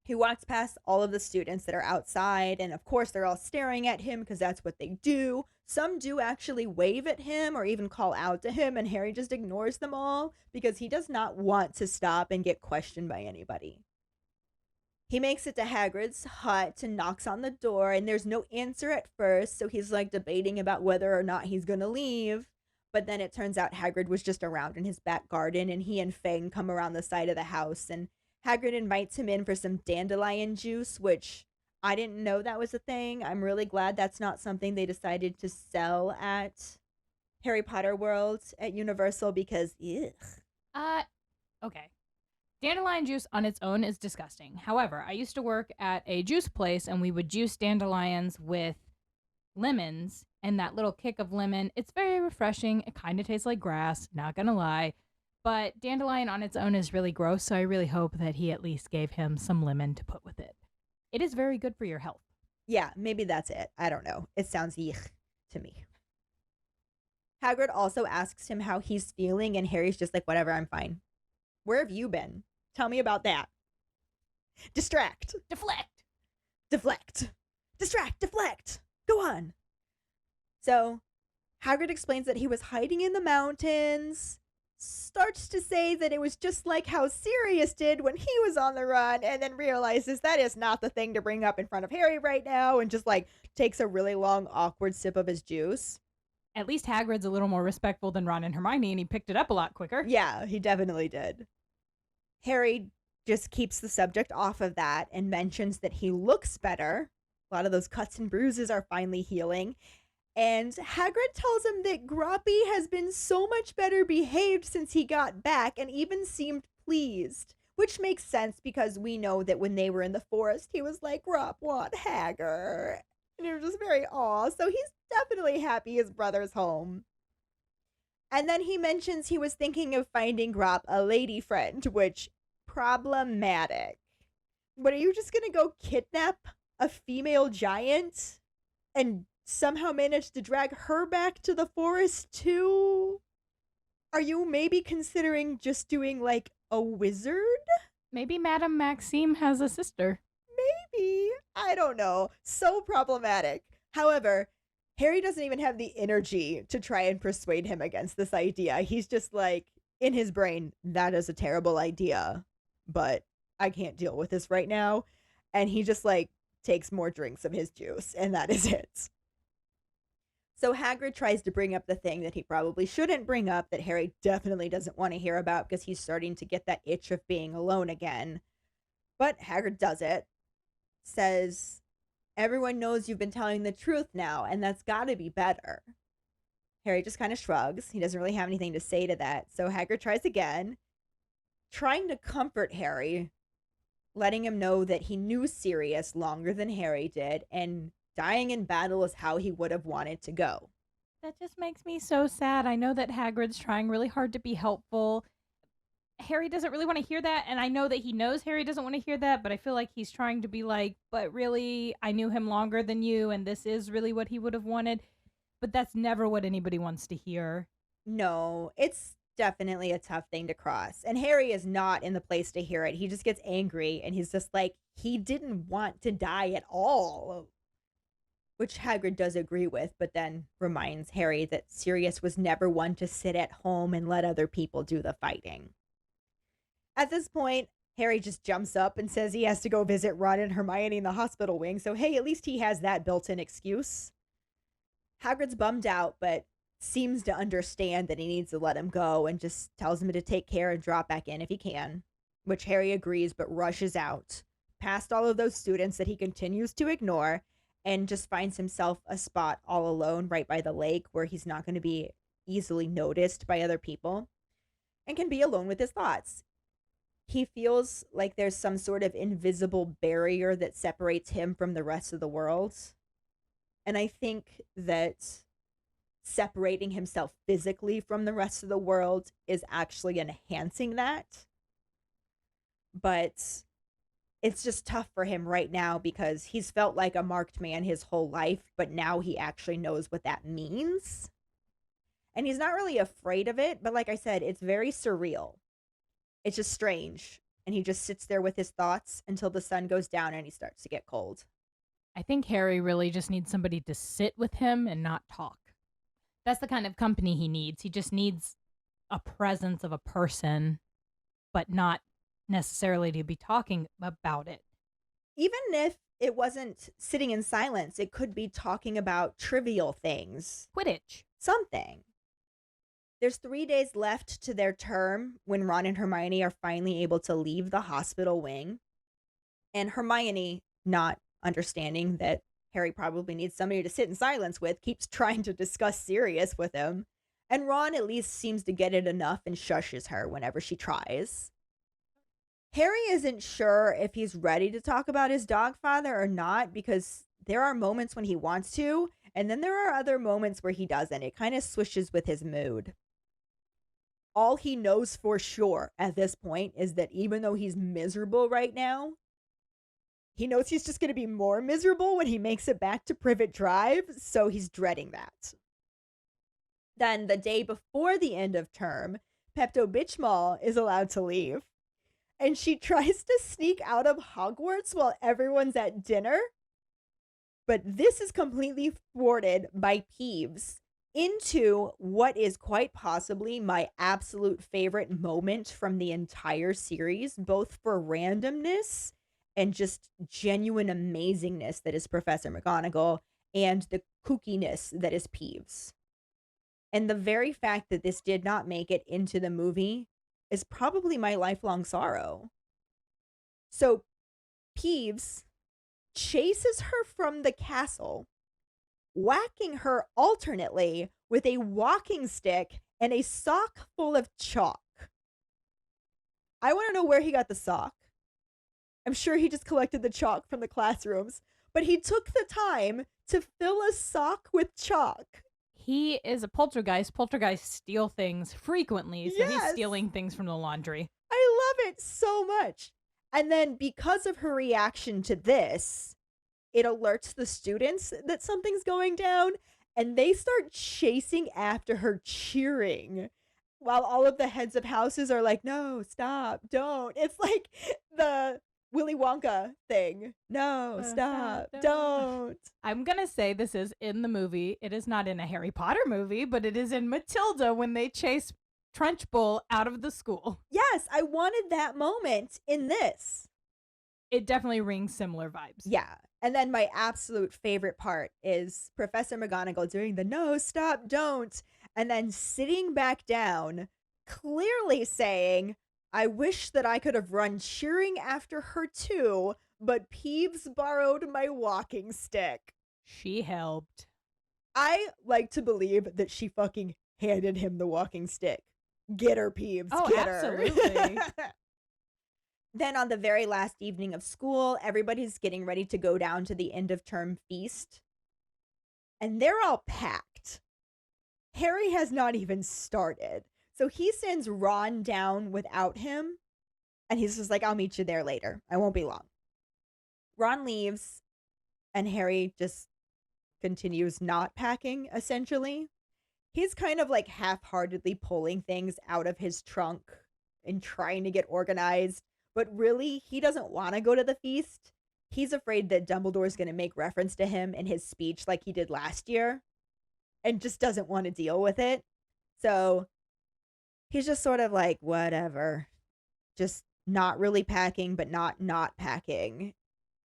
He walks past all of the students that are outside, and of course they're all staring at him because that's what they do. Some do actually wave at him or even call out to him, and Harry just ignores them all because he does not want to stop and get questioned by anybody. He makes it to Hagrid's hut and knocks on the door, and there's no answer at first, so he's like debating about whether or not he's going to leave. But then it turns out Hagrid was just around in his back garden, and he and Fang come around the side of the house, and Hagrid invites him in for some dandelion juice, which I didn't know that was a thing. I'm really glad that's not something they decided to sell at Harry Potter World at Universal because, ugh. Okay. Dandelion juice on its own is disgusting. However, I used to work at a juice place, and we would juice dandelions with lemons, and that little kick of lemon, it's very refreshing. It kind of tastes like grass, not gonna lie. But dandelion on its own is really gross, so I really hope that he at least gave him some lemon to put with it. It is very good for your health. Yeah, maybe that's it. I don't know. It sounds yuck to me. Hagrid also asks him how he's feeling, and Harry's just like, whatever, I'm fine. Where have you been? Tell me about that. Distract. Deflect. deflect. Distract, deflect. Go on. So Hagrid explains that he was hiding in the mountains, starts to say that it was just like how Sirius did when he was on the run, and then realizes that is not the thing to bring up in front of Harry right now, and just like takes a really long, awkward sip of his juice. At least Hagrid's a little more respectful than Ron and Hermione, and he picked it up a lot quicker. Yeah, he definitely did. Harry just keeps the subject off of that and mentions that he looks better. A lot of those cuts and bruises are finally healing. And Hagrid tells him that Groppy has been so much better behaved since he got back and even seemed pleased. Which makes sense because we know that when they were in the forest, he was like, Grop, want Hagrid? And it was just very aw. So he's definitely happy his brother's home. And then he mentions he was thinking of finding Grop a lady friend, which problematic. But are you just gonna go kidnap a female giant and somehow manage to drag her back to the forest too? Are you maybe considering just doing like a wizard? Maybe Madame Maxime has a sister. Maybe. I don't know. So problematic. However, Harry doesn't even have the energy to try and persuade him against this idea. He's just like, in his brain, that is a terrible idea, but I can't deal with this right now. And he just like takes more drinks of his juice, and that is it. So Hagrid tries to bring up the thing that he probably shouldn't bring up, that Harry definitely doesn't want to hear about because he's starting to get that itch of being alone again. But Hagrid does it. Says, everyone knows you've been telling the truth now, and that's got to be better. Harry just kind of shrugs. He doesn't really have anything to say to that. So Hagrid tries again, trying to comfort Harry, letting him know that he knew Sirius longer than Harry did, and dying in battle is how he would have wanted to go. That just makes me so sad. I know that Hagrid's trying really hard to be helpful. Harry doesn't really want to hear that, and I know that he knows Harry doesn't want to hear that, but I feel like he's trying to be like, but really, I knew him longer than you, and this is really what he would have wanted. But that's never what anybody wants to hear. No, it's definitely a tough thing to cross. And Harry is not in the place to hear it. He just gets angry, and he's just like, he didn't want to die at all. Which Hagrid does agree with, but then reminds Harry that Sirius was never one to sit at home and let other people do the fighting. At this point, Harry just jumps up and says he has to go visit Ron and Hermione in the hospital wing, so hey, at least he has that built-in excuse. Hagrid's bummed out, but seems to understand that he needs to let him go and just tells him to take care and drop back in if he can, which Harry agrees but rushes out, past all of those students that he continues to ignore, and just finds himself a spot all alone right by the lake where he's not going to be easily noticed by other people and can be alone with his thoughts. He feels like there's some sort of invisible barrier that separates him from the rest of the world. And I think that separating himself physically from the rest of the world is actually enhancing that. But it's just tough for him right now because he's felt like a marked man his whole life, but now he actually knows what that means. And he's not really afraid of it, but like I said, it's very surreal. It's just strange. And he just sits there with his thoughts until the sun goes down and he starts to get cold. I think Harry really just needs somebody to sit with him and not talk. That's the kind of company he needs. He just needs a presence of a person, but not necessarily to be talking about it. Even if it wasn't sitting in silence, it could be talking about trivial things. Quidditch. Something. There's 3 days left to their term when Ron and Hermione are finally able to leave the hospital wing. And Hermione, not understanding that Harry probably needs somebody to sit in silence with, keeps trying to discuss Sirius with him. And Ron at least seems to get it enough and shushes her whenever she tries. Harry isn't sure if he's ready to talk about his dog father or not, because there are moments when he wants to, and then there are other moments where he doesn't. It kind of swishes with his mood. All he knows for sure at this point is that even though he's miserable right now, he knows he's just going to be more miserable when he makes it back to Privet Drive, so he's dreading that. Then the day before the end of term, Pepto-Bismol is allowed to leave. And she tries to sneak out of Hogwarts while everyone's at dinner. But this is completely thwarted by Peeves into what is quite possibly my absolute favorite moment from the entire series, both for randomness and just genuine amazingness that is Professor McGonagall and the kookiness that is Peeves. And the very fact that this did not make it into the movie is probably my lifelong sorrow. So Peeves chases her from the castle, whacking her alternately with a walking stick and a sock full of chalk. I want to know where he got the sock. I'm sure he just collected the chalk from the classrooms, but he took the time to fill a sock with chalk. He is a poltergeist. Poltergeists steal things frequently, so he's Yes. stealing things from the laundry. I love it so much. And then because of her reaction to this, it alerts the students that something's going down, and they start chasing after her, cheering, while all of the heads of houses are like, no, stop, don't. It's like the Willy Wonka thing. No, stop, don't. I'm going to say this is in the movie. It is not in a Harry Potter movie, but it is in Matilda when they chase Trunchbull out of the school. Yes, I wanted that moment in this. It definitely rings similar vibes. Yeah. And then my absolute favorite part is Professor McGonagall doing the no, stop, don't, and then sitting back down, clearly saying, I wish that I could have run cheering after her too, but Peeves borrowed my walking stick. She helped. I like to believe that she fucking handed him the walking stick. Get her, Peeves. Oh, get absolutely. her. Then on the very last evening of school, everybody's getting ready to go down to the end of term feast. And they're all packed. Harry has not even started. So he sends Ron down without him. And he's just like, I'll meet you there later. I won't be long. Ron leaves. And Harry just continues not packing, essentially. He's kind of like half-heartedly pulling things out of his trunk and trying to get organized. But really, he doesn't want to go to the feast. He's afraid that Dumbledore's going to make reference to him in his speech like he did last year. And just doesn't want to deal with it. So he's just sort of like, whatever. Just not really packing, but not packing.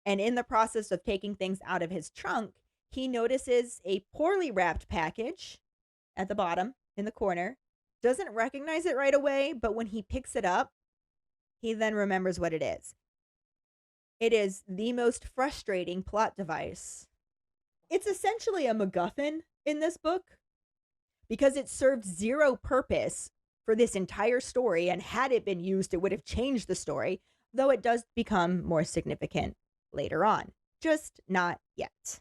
And in the process of taking things out of his trunk, he notices a poorly wrapped package at the bottom in the corner. Doesn't recognize it right away, but when he picks it up, he then remembers what it is. It is the most frustrating plot device. It's essentially a MacGuffin in this book because it served zero purpose for this entire story, and had it been used, it would have changed the story, though it does become more significant later on. Just not yet.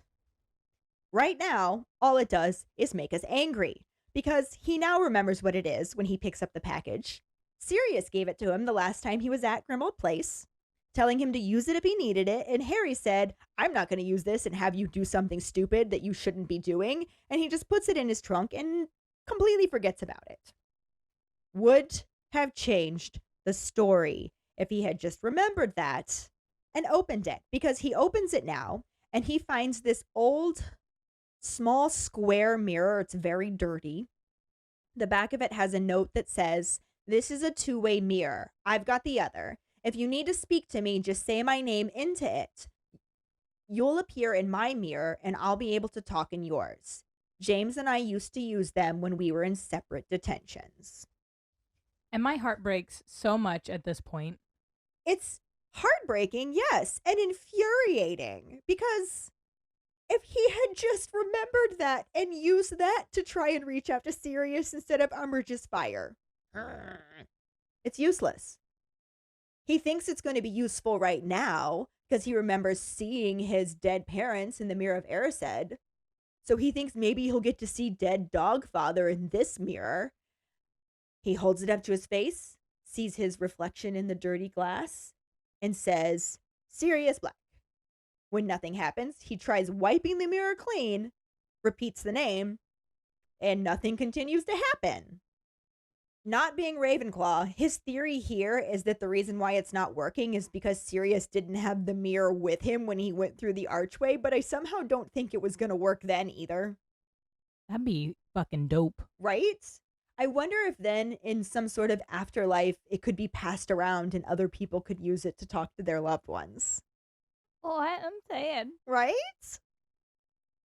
Right now, all it does is make us angry because he now remembers what it is when he picks up the package. Sirius gave it to him the last time he was at Grimmauld Place, telling him to use it if he needed it, and Harry said, I'm not going to use this and have you do something stupid that you shouldn't be doing, and he just puts it in his trunk and completely forgets about it. Would have changed the story if he had just remembered that and opened it, because he opens it now, and he finds this old, small square mirror. It's very dirty. The back of it has a note that says, this is a two-way mirror. I've got the other. If you need to speak to me, just say my name into it. You'll appear in my mirror, and I'll be able to talk in yours. James and I used to use them when we were in separate detentions. And my heart breaks so much at this point. It's heartbreaking, yes, and infuriating, because if he had just remembered that and used that to try and reach out to Sirius instead of Umbridge's fire, it's useless. He thinks it's going to be useful right now because he remembers seeing his dead parents in the Mirror of Erised. So he thinks maybe he'll get to see dead Dogfather in this mirror. He holds it up to his face, sees his reflection in the dirty glass, and says, Sirius Black. When nothing happens, he tries wiping the mirror clean, repeats the name, and nothing continues to happen. Not being Ravenclaw, his theory here is that the reason why it's not working is because Sirius didn't have the mirror with him when he went through the archway, but I somehow don't think it was going to work then either. That'd be fucking dope. Right? I wonder if then in some sort of afterlife it could be passed around and other people could use it to talk to their loved ones. What I'm saying. Right?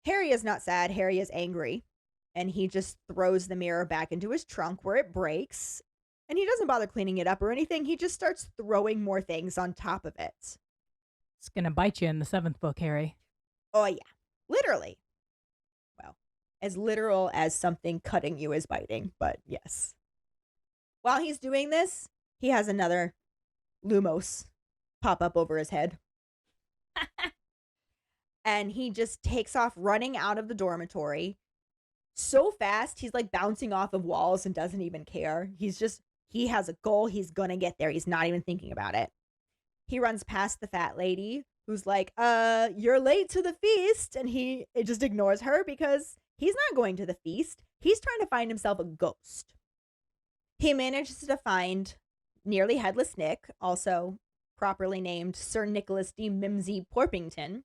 Harry is not sad. Harry is angry. And he just throws the mirror back into his trunk where it breaks. And he doesn't bother cleaning it up or anything. He just starts throwing more things on top of it. It's gonna bite you in the 7th book, Harry. Oh, yeah. Literally. Well, as literal as something cutting you is biting, but yes. While he's doing this, he has another Lumos pop up over his head. And he just takes off running out of the dormitory so fast. He's like bouncing off of walls and doesn't even care. He has a goal. He's gonna get there. He's not even thinking about it. He runs past the fat lady who's like, you're late to the feast. And it just ignores her because he's not going to the feast. He's trying to find himself a ghost. He manages to find nearly headless Nick, also properly named Sir Nicholas D. Mimsy Porpington,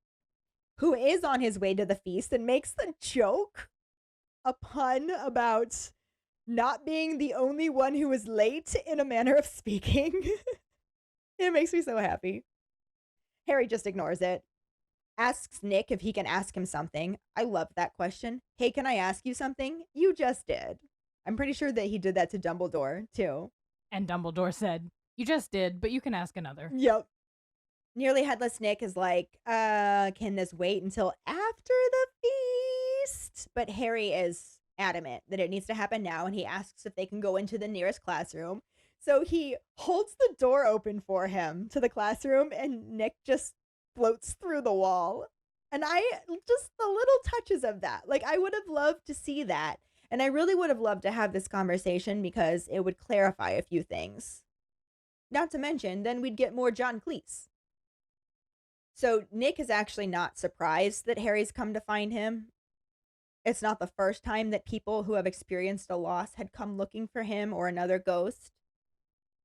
who is on his way to the feast and makes the joke, a pun about not being the only one who is late in a manner of speaking. It makes me so happy. Harry just ignores it. Asks Nick if he can ask him something. I love that question. Hey, can I ask you something? You just did. I'm pretty sure that he did that to Dumbledore, too. And Dumbledore said, you just did, but you can ask another. Yep. Nearly headless Nick is like, can this wait until after the feast? But Harry is adamant that it needs to happen now, and he asks if they can go into the nearest classroom. So he holds the door open for him to the classroom, and Nick just floats through the wall. And just the little touches of that. Like, I would have loved to see that. And I really would have loved to have this conversation because it would clarify a few things. Not to mention, then we'd get more John Cleese. So Nick is actually not surprised that Harry's come to find him. It's not the first time that people who have experienced a loss had come looking for him or another ghost.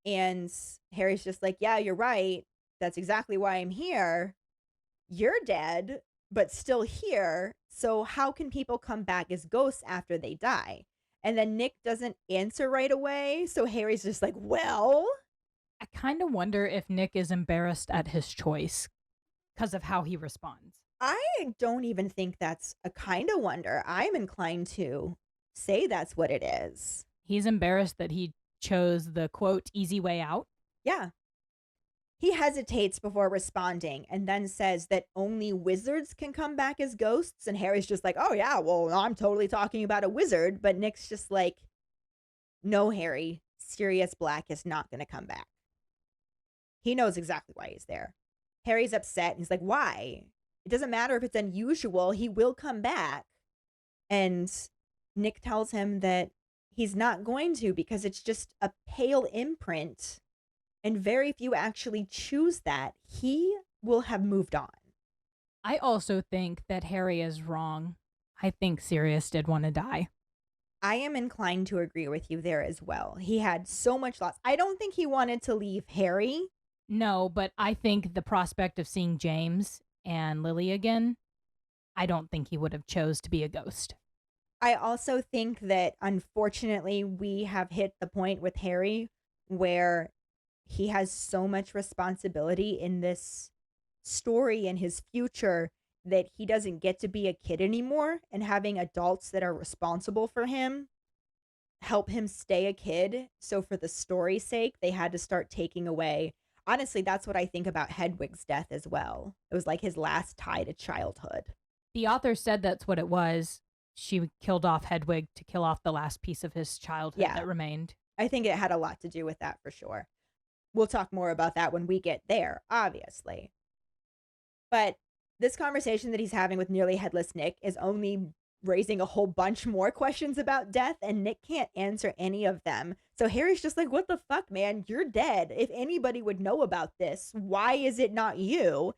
And Harry's just like, yeah, you're right. That's exactly why I'm here. You're dead, but still here. So how can people come back as ghosts after they die? And then Nick doesn't answer right away. So Harry's just like, well. I kind of wonder if Nick is embarrassed at his choice because of how he responds. I don't even think that's a kind of wonder. I'm inclined to say that's what it is. He's embarrassed that he chose the, quote, easy way out. Yeah. He hesitates before responding and then says that only wizards can come back as ghosts. And Harry's just like, oh, yeah, well, I'm totally talking about a wizard. But Nick's just like, no, Harry, Sirius Black is not going to come back. He knows exactly why he's there. Harry's upset. And he's like, why? It doesn't matter if it's unusual. He will come back. And Nick tells him that he's not going to because it's just a pale imprint. And very few actually choose that. He will have moved on. I also think that Harry is wrong. I think Sirius did want to die. I am inclined to agree with you there as well. He had so much loss. I don't think he wanted to leave Harry. No, but I think the prospect of seeing James and Lily again, I don't think he would have chose to be a ghost. I also think that, unfortunately, we have hit the point with Harry where he has so much responsibility in this story and his future that he doesn't get to be a kid anymore, and having adults that are responsible for him help him stay a kid. So for the story's sake, they had to start taking away. Honestly, that's what I think about Hedwig's death as well. It was like his last tie to childhood. The author said that's what it was. She killed off Hedwig to kill off the last piece of his childhood that remained. I think it had a lot to do with that for sure. We'll talk more about that when we get there, obviously. But this conversation that he's having with nearly headless Nick is only raising a whole bunch more questions about death, and Nick can't answer any of them. So Harry's just like, what the fuck, man? You're dead. If anybody would know about this, why is it not you?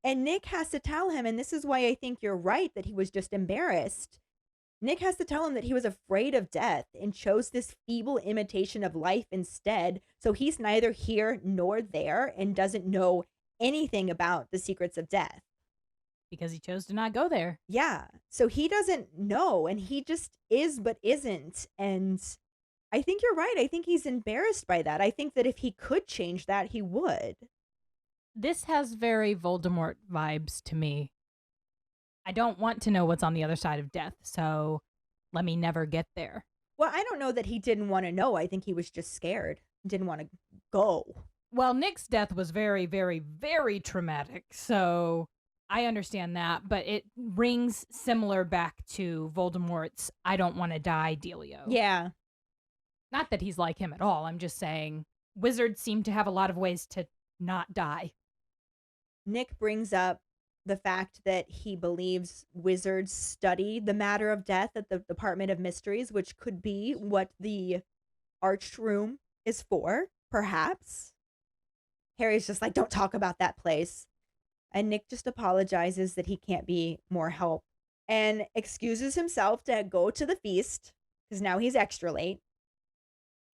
And Nick has to tell him, and this is why I think you're right, that he was just embarrassed. Nick has to tell him that he was afraid of death and chose this feeble imitation of life instead, so he's neither here nor there and doesn't know anything about the secrets of death. Because he chose to not go there. Yeah, so he doesn't know, and he just is but isn't, and I think you're right. I think he's embarrassed by that. I think that if he could change that, he would. This has very Voldemort vibes to me. I don't want to know what's on the other side of death, so let me never get there. Well, I don't know that he didn't want to know. I think he was just scared. Didn't want to go. Well, Nick's death was very, very, very traumatic, so I understand that, but it rings similar back to Voldemort's I don't want to die dealio. Yeah. Not that he's like him at all. I'm just saying wizards seem to have a lot of ways to not die. Nick brings up the fact that he believes wizards study the matter of death at the Department of Mysteries, which could be what the Arched Room is for, perhaps. Harry's just like, don't talk about that place. And Nick just apologizes that he can't be more help and excuses himself to go to the feast because now he's extra late.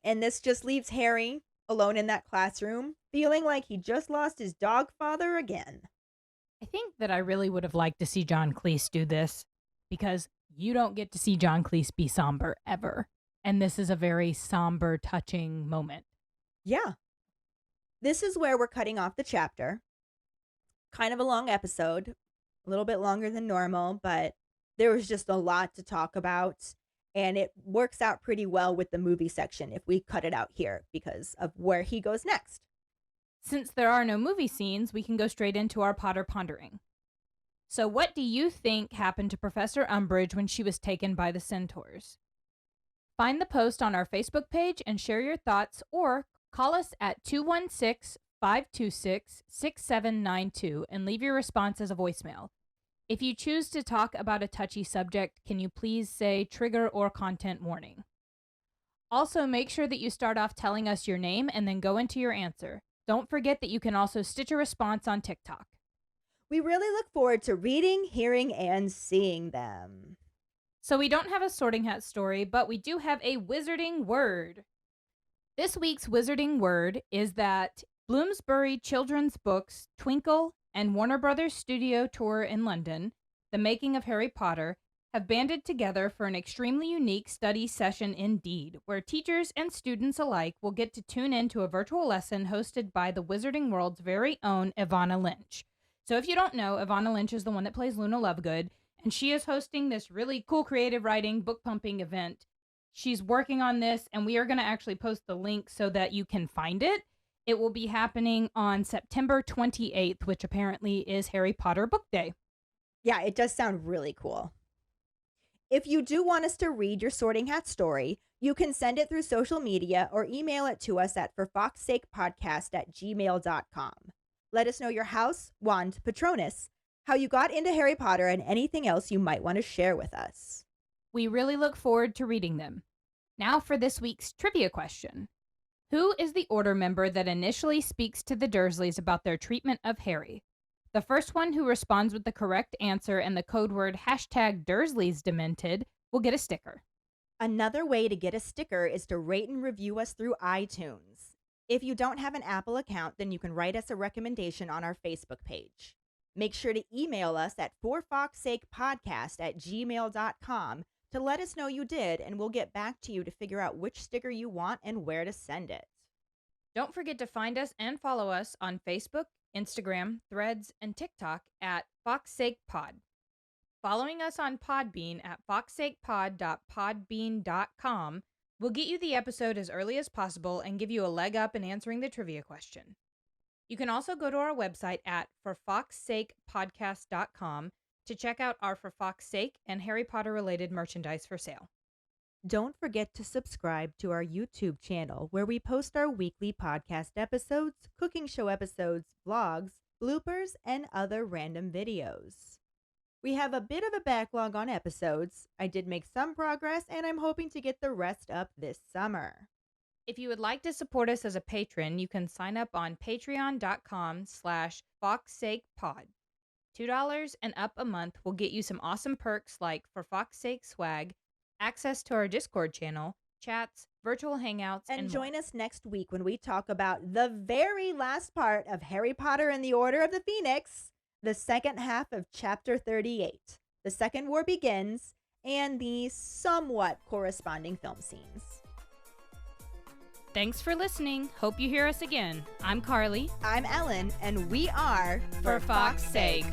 And this just leaves Harry alone in that classroom, feeling like he just lost his dog father again. I think that I really would have liked to see John Cleese do this because you don't get to see John Cleese be somber ever. And this is a very somber, touching moment. Yeah. This is where we're cutting off the chapter. Kind of a long episode, a little bit longer than normal, but there was just a lot to talk about. And it works out pretty well with the movie section if we cut it out here because of where he goes next. Since there are no movie scenes, we can go straight into our Potter pondering. So what do you think happened to Professor Umbridge when she was taken by the Centaurs? Find the post on our Facebook page and share your thoughts, or call us at 216-526-6792 and leave your response as a voicemail. If you choose to talk about a touchy subject, can you please say trigger or content warning? Also, make sure that you start off telling us your name and then go into your answer. Don't forget that you can also stitch a response on TikTok. We really look forward to reading, hearing, and seeing them. So we don't have a Sorting Hat story, but we do have a wizarding word. This week's wizarding word is that Bloomsbury Children's Books, Twinkle, and Warner Brothers Studio Tour in London, The Making of Harry Potter, have banded together for an extremely unique study session indeed, where teachers and students alike will get to tune in to a virtual lesson hosted by the Wizarding World's very own Ivana Lynch. So if you don't know, Ivana Lynch is the one that plays Luna Lovegood, and she is hosting this really cool creative writing, book pumping event. She's working on this, and we are going to actually post the link so that you can find it. It will be happening on September 28th, which apparently is Harry Potter Book Day. Yeah, it does sound really cool. If you do want us to read your Sorting Hat story, you can send it through social media or email it to us at forfawkesakepodcast@gmail.com. Let us know your house, wand, patronus, how you got into Harry Potter, and anything else you might want to share with us. We really look forward to reading them. Now for this week's trivia question. Who is the Order member that initially speaks to the Dursleys about their treatment of Harry? The first one who responds with the correct answer and the code word #DursleysDemented will get a sticker. Another way to get a sticker is to rate and review us through iTunes. If you don't have an Apple account, then you can write us a recommendation on our Facebook page. Make sure to email us at forfawkesakepodcast@gmail.com to let us know you did, and we'll get back to you to figure out which sticker you want and where to send it. Don't forget to find us and follow us on Facebook, Instagram, Threads, and TikTok at FawkesSakePod. Following us on Podbean at fawkesakepod.podbean.com will get you the episode as early as possible and give you a leg up in answering the trivia question. You can also go to our website at forfawkesakepodcast.com to check out our For Fawkes Sake and Harry Potter related merchandise for sale. Don't forget to subscribe to our YouTube channel where we post our weekly podcast episodes, cooking show episodes, vlogs, bloopers, and other random videos. We have a bit of a backlog on episodes. I did make some progress, and I'm hoping to get the rest up this summer. If you would like to support us as a patron, you can sign up on patreon.com/FawkesSakePod. $2 and up a month will get you some awesome perks like For Fawkes' Sake swag, access to our Discord channel, chats, virtual hangouts, And more. join us next week when we talk about the very last part of Harry Potter and the Order of the Phoenix, the second half of Chapter 38. The Second War begins, and the somewhat corresponding film scenes. Thanks for listening. Hope you hear us again. I'm Karlee. I'm Ellen, and we are For Fawkes' Sake.